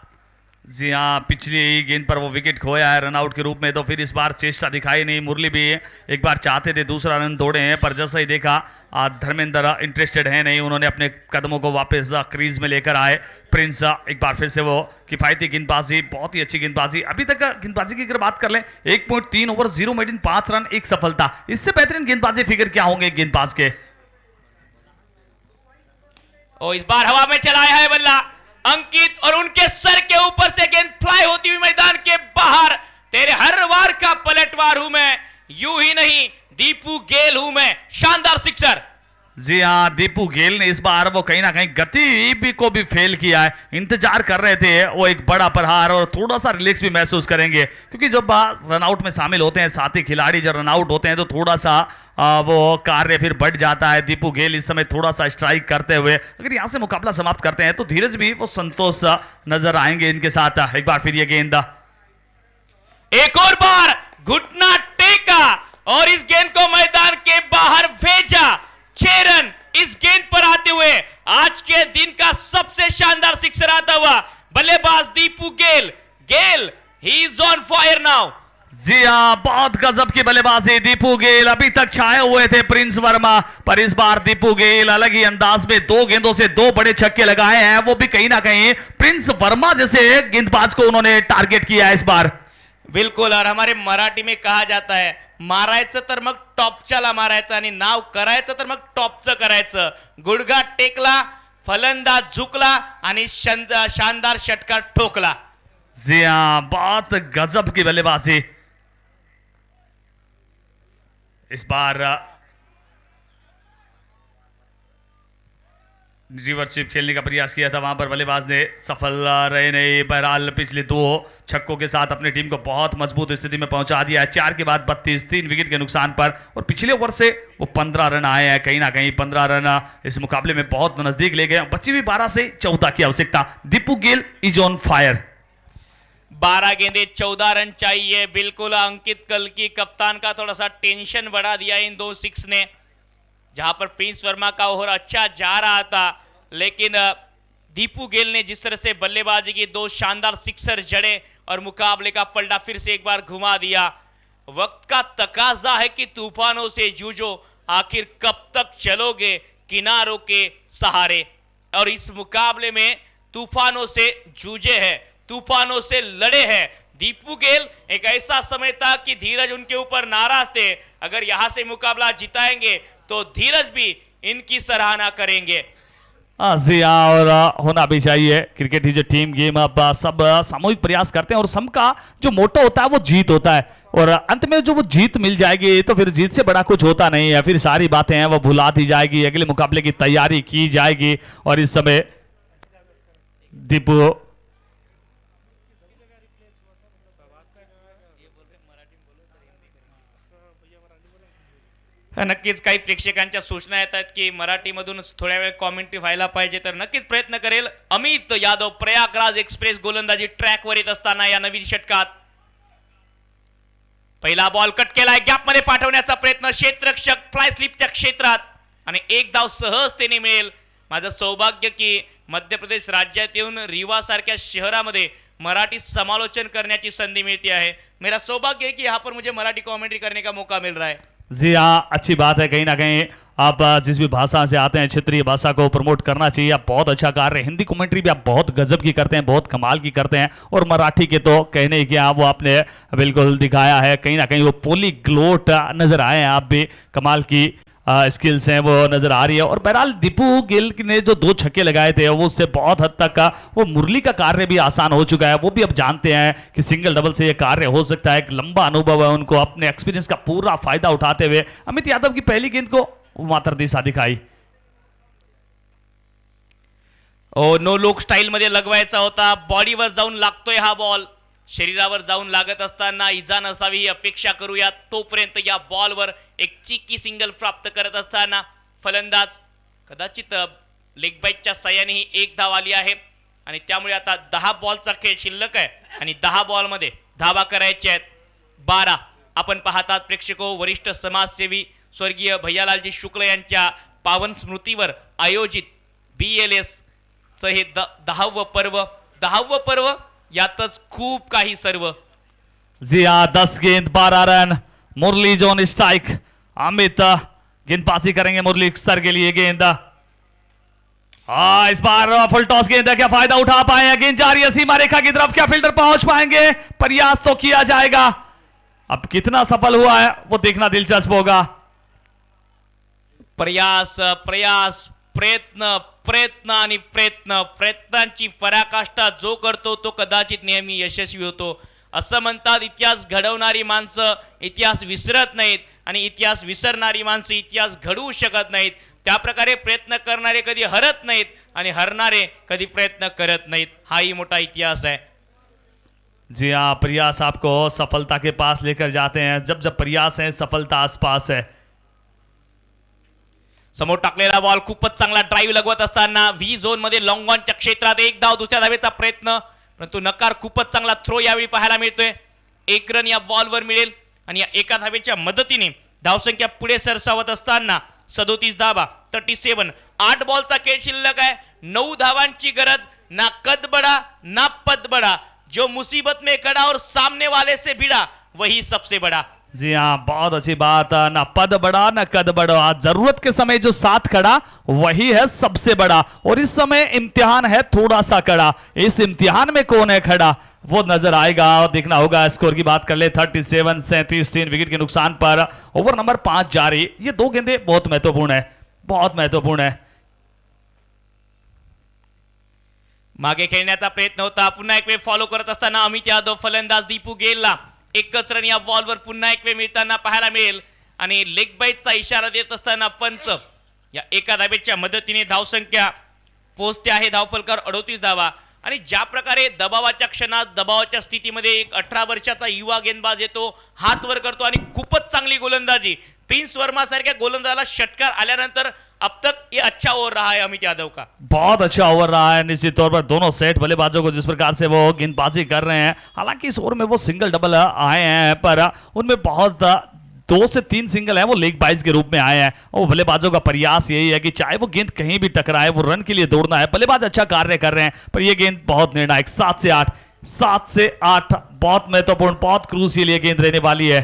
जी हाँ, पिछली गेंद पर वो विकेट खोया है रनआउट के रूप में, तो फिर इस बार चेष्टा दिखाई नहीं। मुरली भी एक बार चाहते थे दूसरा रन दौड़े हैं, पर जैसा ही देखा धर्मेंद्र इंटरेस्टेड है नहीं, उन्होंने अपने कदमों को वापस क्रीज में लेकर आए। प्रिंस एक बार फिर से वो किफायती गेंदबाजी, बहुत ही अच्छी गेंदबाजी। अभी तक गेंदबाजी की अगर बात कर लें, 1.3 ओवर 0 मेडन 5 रन 1 सफलता, इससे बेहतरीन गेंदबाजी फिगर क्या होंगे गेंदबाज के। और इस बार हवा में चलाया है बल्ला अंकित, और उनके सर के ऊपर से गेंद फ्लाई होती हुई मैदान के बाहर। तेरे हर वार का पलटवार हूं मैं, यूं ही नहीं दीपू गेल हूं मैं, शानदार सिक्सर। जी हाँ, दीपू गेल ने इस बार वो कहीं ना कहीं गति भी को भी फेल किया है। इंतजार कर रहे थे वो एक बड़ा प्रहार, और थोड़ा सा रिलैक्स भी महसूस करेंगे, क्योंकि जब रनआउट में शामिल होते हैं साथी खिलाड़ी, जब रनआउट होते हैं तो थोड़ा सा वो कार्य फिर बढ़ जाता है। दीपू गेल इस समय थोड़ा सा स्ट्राइक करते हुए अगर यहां से मुकाबला समाप्त करते हैं तो धीरज भी वो संतोष नजर आएंगे इनके साथ। एक बार फिर ये गेंद, एक और बार घुटना टेका और इस गेंद को मैदान के बाहर भेजा। 6 रन इस गेंद पर आते हुए आज के दिन का सबसे शानदार सिक्सर आता हुआ बल्लेबाज Deepu Gayle. Gayle he is on fire now. जी हाँ, बहुत गजब की बल्लेबाजी दीपू गेल। अभी तक छाए हुए थे प्रिंस वर्मा, पर इस बार दीपू गेल अलग ही अंदाज में 2 गेंदों से 2 बड़े छक्के लगाए हैं, वो भी कहीं ना कहीं प्रिंस वर्मा जैसे गेंदबाज को उन्होंने टारगेट किया है इस बार। बिल्कुल, और हमारे मराठी में कहा जाता है, मारायचं तर मग टॉपच्याला मारायचं आणि नाव करायचं तर मग टॉपचं करायचं। गुडघा टेकला, फलंदाज झुकला आणि शानदार षटकार ठोकला। जी हाँ, बहुत गजब की बल्लेबाजी इस बार। रिवर्सशिप खेलने का प्रयास किया था, वहां पर बल्लेबाज ने सफल रहे नहीं। बहरहाल पिछले 2 छक्कों के साथ अपनी टीम को बहुत मजबूत स्थिति में पहुंचा दिया है। 4 के बाद 32, 3 विकेट के नुकसान पर, और पिछले ओवर से वो 15 रन आए हैं। कहीं ना कहीं 15 रन इस मुकाबले में बहुत नजदीक ले गए। बची भी 12 से 14 की आवश्यकता। दीपू गेल इज ऑन फायर। 12 गेंदे 14 रन चाहिए। बिल्कुल, अंकित कल्की कप्तान का थोड़ा सा टेंशन बढ़ा दिया इन 2 6 ने, जहां पर प्रिंस वर्मा का ओवर अच्छा जा रहा था, लेकिन दीपू गेल ने जिस तरह से बल्लेबाजी की, 2 शानदार सिक्सर जड़े और मुकाबले का पलटा फिर से एक बार घुमा दिया। वक्त का तकाजा है कि तूफानों से जूझो, आखिर कब तक चलोगे किनारों के सहारे। और इस मुकाबले में तूफानों से जूझे हैं, तूफानों से लड़े हैं दीपू गेल। एक ऐसा समय था कि धीरज उनके ऊपर नाराज थे, अगर यहां से मुकाबला जिताएंगे तो धीरज भी इनकी सराहना करेंगे। जी हाँ, और होना भी चाहिए। Cricket is a team game. अब सब सामूहिक प्रयास करते हैं और सबका जो मोटो होता है वो जीत होता है, और अंत में जो वो जीत मिल जाएगी तो फिर जीत से बड़ा कुछ होता नहीं है। फिर सारी बातें हैं वो भुला दी जाएगी, अगले मुकाबले की तैयारी की जाएगी। और इस समय दीपू नक्कीच काही प्रेक्षकांच्या सूचना येतात की मराठीमधून थोड्या वेळ कॉमेंट्री व्हायला पाहिजे, तर नक्कीच प्रयत्न करेल। अमित यादव प्रयागराज एक्सप्रेस गोलंदाजी ट्रॅकवर येत असताना या नवीन षटकात पहिला बॉल कट केलाय, गॅपमध्ये पाठवण्याचा प्रयत्न, क्षेत्ररक्षक फ्लाय स्लिपच्या क्षेत्रात आणि एक धाव सहजतेने मिळेल। माझं सौभाग्य की मध्य प्रदेश राज्यात येऊन रीवा सारख्या शहरामध्ये मराठी समालोचन करण्याची संधि मिलती है। मेरा सौभाग्य है कि यहाँ पर मुझे मराठी कमेंट्री करने का मौका मिल रहा है। जी हाँ, अच्छी बात है। कहीं ना कहीं आप जिस भी भाषा से आते हैं क्षेत्रीय भाषा को प्रमोट करना चाहिए। आप बहुत अच्छा कार्य, हिंदी कमेंट्री भी आप बहुत गजब की करते हैं, बहुत कमाल की करते हैं। और मराठी के तो कहने की वो आपने बिल्कुल दिखाया है। कहीं ना कहीं वो पोलीग्लोट नजर आए हैं, आप भी कमाल की स्किल्स हैं वो नजर आ रही है। और बहरहाल दीपू गिल ने जो 2 छक्के लगाए थे वो उससे बहुत हद तक वो मुरली का कार्य भी आसान हो चुका है। वो भी अब जानते हैं कि सिंगल डबल से ये कार्य हो सकता है। एक लंबा अनुभव है उनको, अपने एक्सपीरियंस का पूरा फायदा उठाते हुए अमित यादव की पहली गेंद को मात्र दिशा दिखाई। नो लुक स्टाईल मध्ये लगवायचा होता, बॉडीवर जाऊन लागतोय हा बॉल, शरीरावर जाऊन लागत असताना इजा नसावी ही अपेक्षा करूया। तोपर्यंत या बॉलवर एक चिकी सिंगल प्राप्त करत असताना फलंदाज कदाचित लेग बाईटच्या साह्याने ही एक धाव आली आहे आणि त्यामुळे आता 10 बॉलचा खेळ शिल्लक आहे आणि 10 बॉलमध्ये धावा करायच्या आहेत 12। आपण पाहतात प्रेक्षको, वरिष्ठ समाजसेवी स्वर्गीय भैयालालजी शुक्ल यांच्या पावन स्मृतीवर आयोजित BLS चं हे 10वं पर्व, यातच खूप काही सर्व। जी हाँ, 10 गेंद 12 रन, मुरली जोन स्ट्राइक। अमित गेंदबाजी करेंगे मुरली सर के लिए गेंद। इस बार फुल टॉस गेंद है, क्या फायदा उठा पाए हैं? गेंद जा रही है सीमा रेखा की तरफ, क्या फील्डर पहुंच पाएंगे? प्रयास तो किया जाएगा, अब कितना सफल हुआ है वो देखना दिलचस्प होगा। प्रयास प्रयास प्रयत्न प्रयत्न आणि प्रयत्न, प्रयत्नांची पराकाष्ठा जो करतो तो कदाचित नेहमी यशस्वी होतो। असं म्हणतात इतिहास घडवणारी माणसं इतिहास विसरत नाहीत आणि इतिहास विसरणारी माणसं इतिहास घडवू शकत नाहीत। त्या प्रकारे प्रयत्न करणारे कधी हरत नाहीत आणि हरणारे कधी प्रयत्न करत नाहीत, हाही मोठा इतिहास आहे। जी हाँ, प्रयास आपको सफलता के पास लेकर जाते हैं। जब जब प्रयास है सफलता आसपास है। समोर टाकलेला बॉल खूपच चांगला ड्राइव्ह लगवत असताना व्ही झोन मध्ये लॉंग ऑनच्या क्षेत्रात एक धाव, दुसऱ्या धावेचा प्रयत्न, परंतु नकार। खूपच चांगला थ्रो यावेळी पाहायला मिळतोय। 1 रन या बॉलवर मिळेल आणि या एका धावेच्या मदतीने धावसंख्या पुढे सरसावत असताना 37 धावा 37। 8 बॉलचा खेळ शिल्लक आहे, 9 धावांची गरज। ना कद बड़ा ना पद बड़ा, जो मुसीबत में खड़ा और सामने वाले से भिड़ा वही सबसे बड़ा। जी हाँ, बहुत अच्छी बात। ना पद बड़ा ना कद बड़ा, जरूरत के समय जो साथ खड़ा वही है सबसे बड़ा। और इस समय इम्तिहान है थोड़ा सा कड़ा, इस इम्तिहान में कौन है खड़ा वो नजर आएगा और देखना होगा। स्कोर की बात कर ले, 37 37, 3 विकेट के नुकसान पर ओवर नंबर 5 जारी। ये 2 गेंदे बहुत महत्वपूर्ण है, बहुत महत्वपूर्ण है। मागे खेळण्याचा प्रयत्न होता, पुन्हा एक वेळ फॉलो करत असताना अमित यादव फलंदाज दीपू गेलला एकच रन या बॉलवर पुन्हा एक वेळ मिळताना पाहायला मिळेल आणि लेग बाईटचा इशारा देत असताना पंच या एका धावेच्या मदतीने धावसंख्या पोहोचते आहे धावफलकावर 38 धावा। आणि ज्या प्रकारे दबावाच्या क्षणात दबावाच्या स्थितीमध्ये एक 18 वर्षाचा युवा गेंदबाज येतो, हात वर करतो आणि खूपच चांगली गोलंदाजी। प्रिंस वर्मा सारख्या गोलंदाजाला षटकार आल्यानंतर अब तक ये अच्छा ओवर रहा है अमित यादव का, बहुत अच्छा ओवर रहा है। निश्चित तौर पर दोनों सेट बल्लेबाजों को जिस प्रकार से वो गेंदबाजी कर रहे हैं, हालांकि इस ओवर में वो सिंगल डबल आए हैं पर उनमें बहुत 2 से 3 सिंगल है वो लेग बाइज के रूप में आए हैं। और बल्लेबाजों का प्रयास यही है कि चाहे वो गेंद कहीं भी टकराए, वो रन के लिए दौड़ना है। बल्लेबाज अच्छा कार्य कर रहे हैं, पर ये गेंद बहुत निर्णायक, 7 से 8 बहुत महत्वपूर्ण, बहुत क्रूशियल ये गेंद रहने वाली है।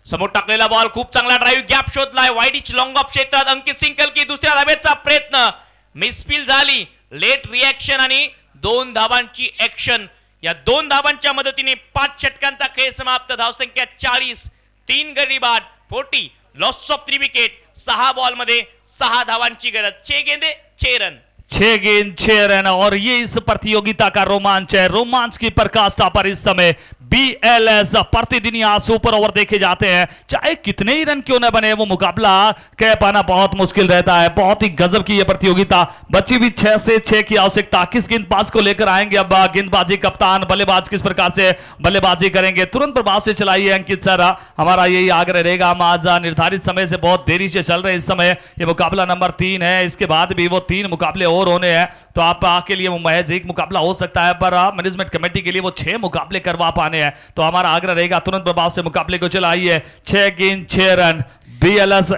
समोर टाकलेला बॉल, खूप चांगला ड्राईव्ह, गॅप शोधलाय, वाईडिच लॉंग ऑफ क्षेत्रात अंकित सिंकलकी दुसऱ्या धावेचा प्रयत्न मिसफील झाली, लेट रिएक्शन आणि 2 धावांची ऍक्शन। या 2 धावांच्या मदतीने 5 षटकांचा खेळ समाप्त, धावसंख्या 40, 3 गडी बाद, 40, लॉस ऑफ 3 विकेट, 6 बॉल मध्ये 6 धावांची गरज, 6 गेंदे 6 रन। 6 गेंद 6 रन, और ये इस प्रतियोगिता का रोमांच है। रोमांच की पराकाष्ठा पर इस समय BLS प्रतिदिन यहाँ सुपर ओवर देखे जाते हैं, चाहे कितने ही रन क्यों न बने, वो मुकाबला कह पाना बहुत मुश्किल रहता है। बहुत ही गजब की ये प्रतियोगिता, बची भी 6 से 6 की आवश्यकता। किस गेंदबाज को लेकर आएंगे अब गेंदबाजी कप्तान, बल्लेबाज किस प्रकार से बल्लेबाजी करेंगे, तुरंत प्रभाव से चलाइए अंकित सर, हमारा यही आग्रह रहेगा। हम आज निर्धारित समय से बहुत देरी से चल रहे हैं। इस समय ये मुकाबला नंबर 3 है, इसके बाद भी वो 3 मुकाबले और होने हैं, तो आप के लिए वो महज एक मुकाबला हो सकता है, पर मैनेजमेंट कमेटी के लिए वो 6 मुकाबले करवा पाने हैं। तो हमारा आग्रह रहेगा तुरंत प्रभाव से मुकाबले को चलाइए। 6 गेंद 6 रन, BLS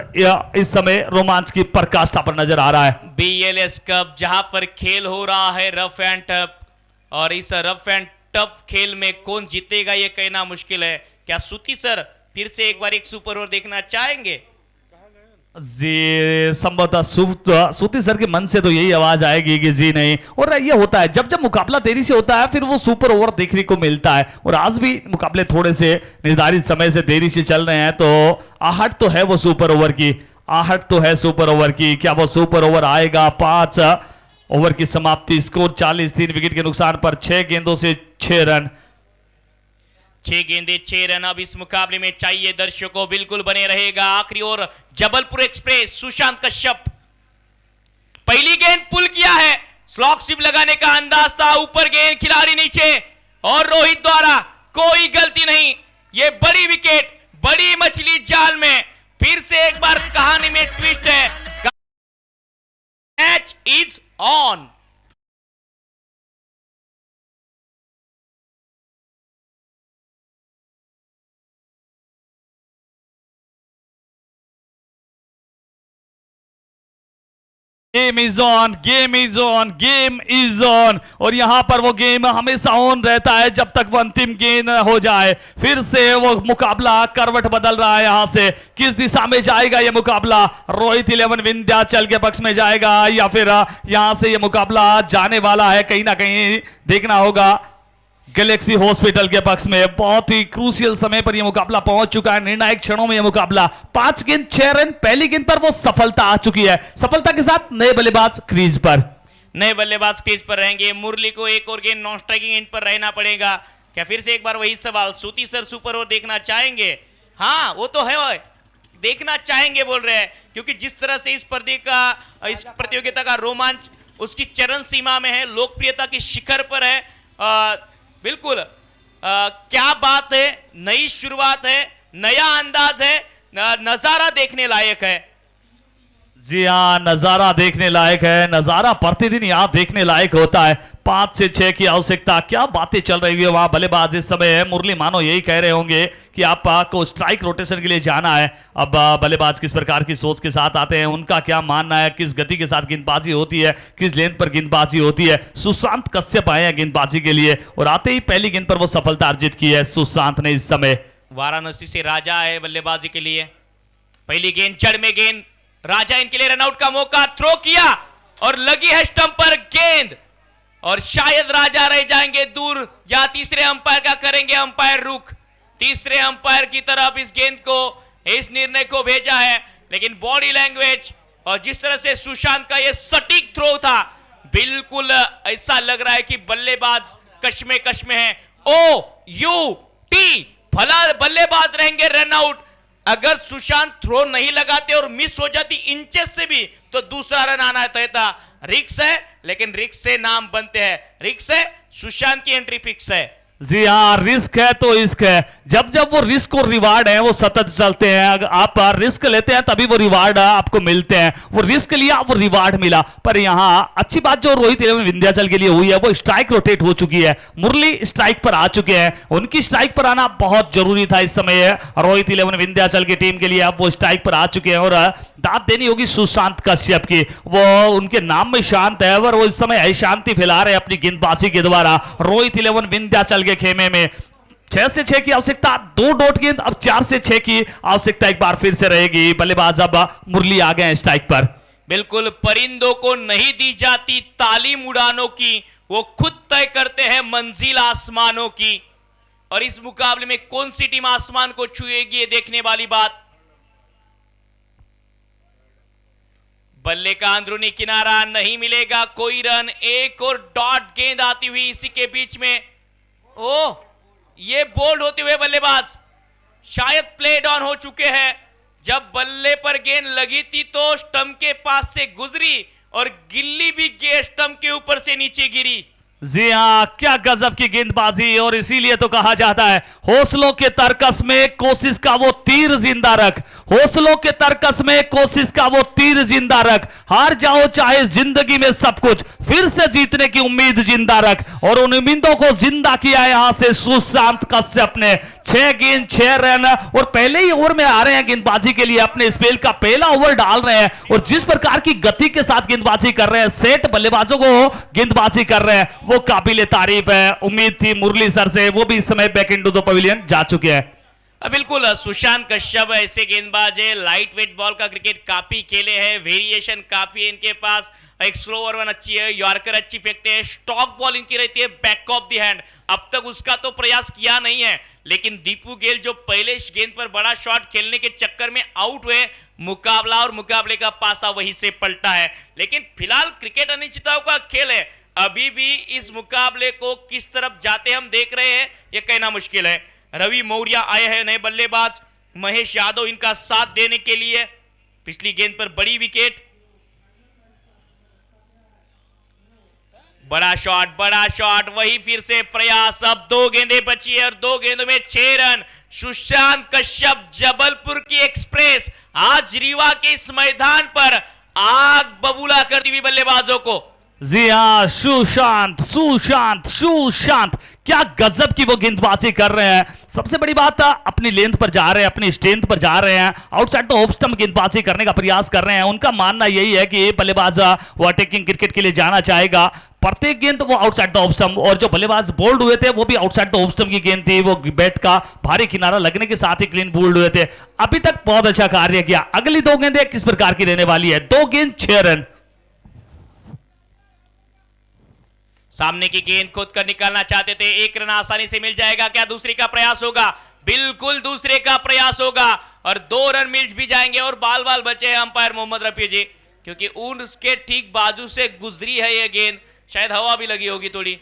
इस समय रोमांच की पराकाष्ठा पर नजर आ रहा है। BLS कप, जहां पर खेल हो रहा है रफ एंड टफ, और इस रफ एंड टफ खेल में कौन जीतेगा ये कहना मुश्किल है। क्या सूती सर फिर से एक बार एक सुपर ओवर देखना चाहेंगे? जी संभवतः सूती सर के मन से तो यही आवाज आएगी कि जी नहीं। और ये होता है, जब जब मुकाबला देरी से होता है फिर वो सुपर ओवर देखने को मिलता है, और आज भी मुकाबले थोड़े से निर्धारित समय से देरी से चल रहे हैं, तो आहट तो है वो सुपर ओवर की, आहट तो है सुपर ओवर की। क्या वो सुपर ओवर आएगा? 5 ओवर की समाप्ति, स्कोर 40, 3 विकेट के नुकसान पर 6 गेंदों से 6 रन। 6 गेंदे 6 रन अब इस मुकाबले में चाहिए दर्शकों, बिल्कुल बने रहेगा। आखिरी ओवर जबलपुर एक्सप्रेस, सुशांत कश्यप, पहली गेंद पुल किया है, स्लॉक स्लिप लगाने का अंदाज था, ऊपर गेंद, खिलाड़ी नीचे, और रोहित द्वारा कोई गलती नहीं। ये बड़ी विकेट, बड़ी मछली जाल में, फिर से एक बार कहानी में ट्विस्ट है। Match is on. Game is on, game is on, game is on, और यहां पर वो गेम हमेशा ऑन रहता है जब तक वो अंतिम गेंद हो जाए। फिर से वो मुकाबला करवट बदल रहा है, यहां से किस दिशा में जाएगा ये मुकाबला? रोहित 11 विंध्याचल के पक्ष में जाएगा, या फिर यहां से ये मुकाबला जाने वाला है कहीं ना कहीं देखना होगा गैलेक्सी हॉस्पिटल के पक्ष में। बहुत ही क्रूशियल समय पर यह मुकाबला पहुंच चुका है, निर्णायक क्षणों में यह मुकाबला। 5 गेंद 6 रन, पहली गेंद पर वो सफलता आ चुकी है, सफलता के साथ नए बल्लेबाज क्रीज पर, नए बल्लेबाज क्रीज पर रहेंगे। मुरली को एक और गेंद नॉन स्ट्राइकिंग एंड पर रहना पड़ेगा। क्या फिर से एक बार वही सवाल, सूती सर सुपर ओवर देखना चाहेंगे? हाँ वो तो है, देखना चाहेंगे बोल रहे हैं, क्योंकि जिस तरह से इस प्रतियोगिता का रोमांच उसकी चरण सीमा में है, लोकप्रियता की शिखर पर है। बिल्कुल क्या बात है, नई शुरुआत है, नया अंदाज है, नजारा देखने लायक है। जी हाँ, नजारा देखने लायक है, नजारा प्रतिदिन यहाँ देखने लायक होता है। 5 से 6 की आवश्यकता, क्या बातें चल रही है वहां बल्लेबाज इस समय है। मुरली मानो यही कह रहे होंगे कि आपको स्ट्राइक रोटेशन के लिए जाना है। अब बल्लेबाज किस प्रकार की सोच के साथ आते हैं, उनका क्या मानना है, किस गति के साथ गेंदबाजी होती है, किस लेंथ पर गेंदबाजी होती है। सुशांत कश्यप आए हैं गेंदबाजी के लिए, और आते ही पहली गेंद पर वो सफलता अर्जित की है सुशांत ने। इस समय वाराणसी से राजा है बल्लेबाजी के लिए, पहली गेंद जड़ में गेंद, राजा इनके लिए रनआउट का मौका, थ्रो किया और लगी है स्टंप पर गेंद, और शायद राजा रह जाएंगे दूर, या तीसरे अंपायर का करेंगे अंपायर रुख। तीसरे अंपायर की तरफ इस गेंद को, इस निर्णय को भेजा है, लेकिन बॉडी लैंग्वेज और जिस तरह से सुशांत का यह सटीक थ्रो था, बिल्कुल ऐसा लग रहा है कि बल्लेबाज कश में है। OUT भला बल्लेबाज रहेंगे रनआउट। अगर सुशांत थ्रो नहीं लगाते और मिस हो जाती इंचेस से भी, तो दूसरा रन आना तय था। रिक्स है, लेकिन रिक्स से नाम बनते हैं, रिक्स है, सुशांत की एंट्री फिक्स है। जी हाँ, रिस्क है तो इश्क है। जब जब वो रिस्क और रिवार्ड है वो सतत चलते हैं। अगर आप रिस्क लेते हैं तभी वो रिवार्ड आपको मिलते हैं। वो रिस्क लिया, वो रिवार्ड मिला। पर यहाँ अच्छी बात जो रोहित इलेवन विंध्याचल के लिए हुई है, वो स्ट्राइक रोटेट हो चुकी है। मुरली स्ट्राइक पर आ चुके हैं। उनकी स्ट्राइक पर आना बहुत जरूरी था इस समय रोहित इलेवन विंध्याचल की टीम के लिए। अब वो स्ट्राइक पर आ चुके हैं और दाद देनी होगी सुशांत कश्यप की। वो उनके नाम में शांत है और वो इस समय अशांति फैला रहे हैं अपनी गेंदबाजी के द्वारा रोहित इलेवन विंध्याचल के खेमे में। 6 से 6 की आवश्यकता, 2 डॉट गेंद, अब 4 से 6 की आवश्यकता एक बार फिर से रहेगी। बल्लेबाज अब मुरली आ गए हैं स्ट्राइक पर। बिल्कुल, परिंदों को नहीं दी जाती तालीम उड़ानों की, वो खुद तय करते हैं मंजिल आसमानों की। और इस मुकाबले में कौन सी टीम आसमान को छुएगी, ये देखने वाली बात। बल्ले का अंदरूनी किनारा, नहीं मिलेगा कोई रन। एक और डॉट गेंद आती हुई इसी के बीच में। ओह, ये बोल्ड होते हुए बल्लेबाज शायद प्लेड ऑन हो चुके हैं। जब बल्ले पर गेंद लगी थी तो स्टंप के पास से गुजरी और गिल्ली भी स्टंप के ऊपर से नीचे गिरी। जी हाँ, क्या गजब की गेंदबाजी। और इसीलिए तो कहा जाता है हौसलों के तरकस में कोशिश का वो तीर जिंदा रख। हौसलों के तरकस में कोशिश का वो तीर जिंदा रख। हार जाओ चाहे जिंदगी में सब कुछ, फिर से जीतने की उम्मीद जिंदा रख। और उन उम्मीदों को जिंदा किया यहां से सुशांत कश्यप ने। 6 गेंद 6 रन और पहले ही ओवर में आ रहे हैं गेंदबाजी के लिए। अपने स्पेल का पहला ओवर डाल रहे हैं और जिस प्रकार की गति के साथ गेंदबाजी कर रहे हैं, सेट बल्लेबाजों को गेंदबाजी कर रहे हैं, वो काबिल तारीफ है। उम्मीद थी मुरली सर से, वो भी इस समय बैक इनटू द पवेलियन जा चुके हैं। बिल्कुल, सुशांत कश्यप ऐसे गेंदबाज है, लाइट वेट बॉल का क्रिकेट काफी खेले हैं, वेरिएशन काफी है इनके पास। एक स्लो ओवर वन अच्छी है, यॉर्कर अच्छी फेंकते हैं, स्टॉक बॉल इनकी रहती है बैक ऑफ द हैंड। अब तक उसका तो प्रयास किया नहीं है, लेकिन दीपू गेल जो पहले गेंद पर बड़ा शॉट खेलने के चक्कर में आउट हुए, मुकाबला और मुकाबले का पासा वहीं से पलटा है। लेकिन फिलहाल क्रिकेट अनिश्चितताओं का खेल है। अभी भी इस मुकाबले को किस तरफ जाते हम देख रहे हैं, यह कहना मुश्किल है। रवि मौर्य आए हैं नए बल्लेबाज, महेश यादव इनका साथ देने के लिए। पिछली गेंद पर बड़ी विकेट, बड़ा शॉट, वही फिर से प्रयास। अब 2 गेंदें बची है और 2 गेंदों में 6 रन। सुशांत कश्यप, जबलपुर की एक्सप्रेस आज रीवा के इस मैदान पर आग बबूला करती हुई बल्लेबाजों को। जी हाँ, सुशांत सुशांत सुशांत, क्या गजब की वो गेंदबाजी कर रहे हैं। सबसे बड़ी बात, अपनी लेंथ पर जा रहे हैं, अपनी स्ट्रेंथ पर जा रहे हैं, आउटसाइड द ऑफ स्टंप गेंदबाजी करने का प्रयास कर रहे हैं। उनका मानना यही है कि बल्लेबाज वो अटैकिंग क्रिकेट के लिए जाना चाहेगा। प्रत्येक गेंद वो आउटसाइड द ऑफ स्टंप, और जो बल्लेबाज बोल्ड हुए थे वो भी आउटसाइड द ऑफ स्टंप की गेंद थी। वो बैट का भारी किनारा लगने के साथ ही क्लीन बोल्ड हुए थे। अभी तक बहुत अच्छा कार्य किया। अगली 2 गेंदें किस प्रकार की रहने वाली है? 2 गेंद 6 रन। सामने की गेंद खोद कर निकालना चाहते थे, 1 रन आसानी से मिल जाएगा क्या? दूसरे का प्रयास होगा, बिल्कुल दूसरे का प्रयास होगा और 2 रन मिल भी जाएंगे। और बाल बाल बचे हैं अंपायर मोहम्मद रफी जी, क्योंकि उसके ठीक बाजू से गुजरी है ये गेंद, शायद हवा भी लगी होगी थोड़ी।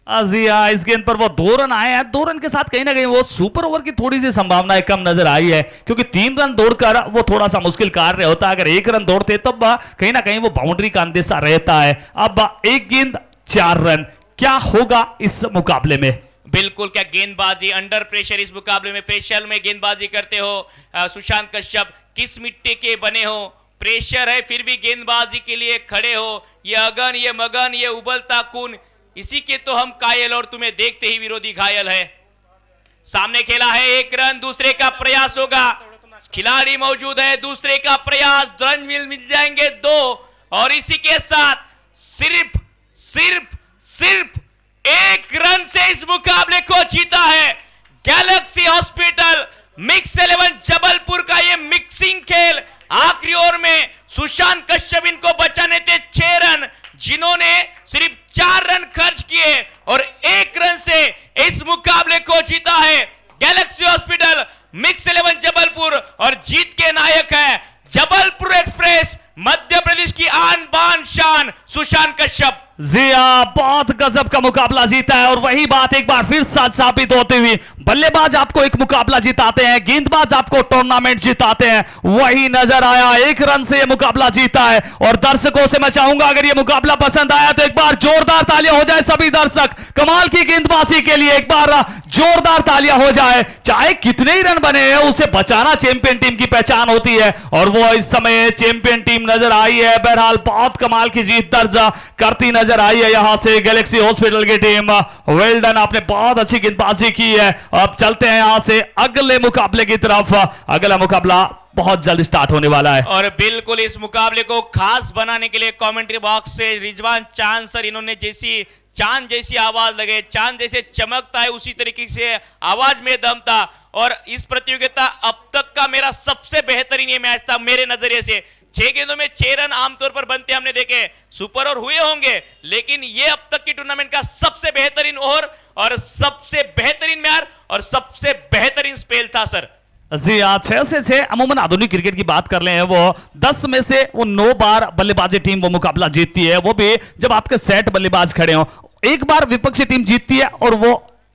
जी हाँ, इस गेंद पर वो 2 रन आए हैं। 2 रन के साथ कहीं ना कहीं वो सुपर ओवर की थोड़ी सी संभावना कम नजर आई है, क्योंकि 3 रन दौड़कर वो थोड़ा सा मुश्किल कार्य होता है। अगर 1 रन दौड़ते तब कहीं ना कहीं वो बाउंड्री का अंदेशा रहता है। अब 1 गेंद 4 रन, क्या होगा इस मुकाबले में? बिल्कुल, क्या गेंदबाजी अंडर प्रेशर, इस मुकाबले में प्रेशर में गेंदबाजी करते हो सुशांत कश्यप, किस मिट्टी के बने हो? प्रेशर है फिर भी गेंदबाजी के लिए खड़े हो। ये अगन, ये मगन, ये उबलता खून, इसी के तो हम कायल और तुम्हें देखते ही विरोधी घायल है। सामने खेला है 1 रन, दूसरे का प्रयास होगा, खिलाड़ी मौजूद है, दूसरे का प्रयास, रन मिल जाएंगे 2 और इसी के साथ सिर्फ 1 रन से इस मुकाबले को जीता है गैलेक्सी हॉस्पिटल। मिक्स 11 जबलपुर का ये मिक्सिंग खेल, आखिरी ओवर में सुशांत कश्यप इनको बचाने थे 6 रन, जिन्होंने सिर्फ 4 रन खर्च किए और 1 रन से इस मुकाबले को जीता है गैलेक्सी हॉस्पिटल, मिक्स 11 जबलपुर। और जीत के नायक है जबलपुर एक्सप्रेस, मध्य प्रदेश की आन बान शान सुशांत कश्यप। जी हाँ, बहुत गजब का मुकाबला जीता है और वही बात एक बार फिर साथ साबित होती हुई, बल्लेबाज आपको एक मुकाबला जिताते हैं, गेंदबाज आपको टूर्नामेंट जिताते हैं, वही नजर आया। 1 रन से ये मुकाबला जीता है और दर्शकों से मैं चाहूंगा अगर ये मुकाबला पसंद आया तो एक बार जोरदार तालियां हो जाए सभी दर्शक। कमाल की गेंदबाजी के लिए एक बार जोरदार तालियां हो जाए। चाहे कितने ही रन बने हैं, उसे बचाना चैंपियन टीम की पहचान होती है और वो इस समय चैंपियन टीम नजर आई है। बहरहाल बहुत कमाल की जीत दर्ज करती नजर आई है यहां से गैलेक्सी हॉस्पिटल की टीम। वेल डन, आपने बहुत अच्छी गेंदबाजी की है। अब चलते हैं यहां से अगले मुकाबले की तरफ। अगला मुकाबला बहुत जल्द स्टार्ट होने वाला है और बिल्कुल इस मुकाबले को खास बनाने के लिए कमेंट्री बॉक्स से रिजवान चांद सर, इन्होंने जैसी चांद जैसी आवाज लगे, चांद जैसे चमकता है उसी तरीके से आवाज में दम था। और इस प्रतियोगिता अब तक का मेरा सबसे बेहतरीन ये मैच था मेरे नजरिए से। 6 गेंदों में 6 रन आमतौर पर बनते हमने देखे, सुपर ओवर हुए होंगे, लेकिन ये अब तक की टूर्नामेंट का सबसे बेहतरीन ओवर और सबसे बेहतरीन मैच और सबसे बेहतरीन स्पेल था सर। जी हाँ, 6 से 6 अमूमन आधुनिक क्रिकेट की बात कर ले हैं वो 10 में से वो 9 बार बल्लेबाजी टीम वो मुकाबला जीतती है, वो भी जब आपके सेट बल्लेबाज खड़े हो। एक बार विपक्षी टीम जीतती है और वो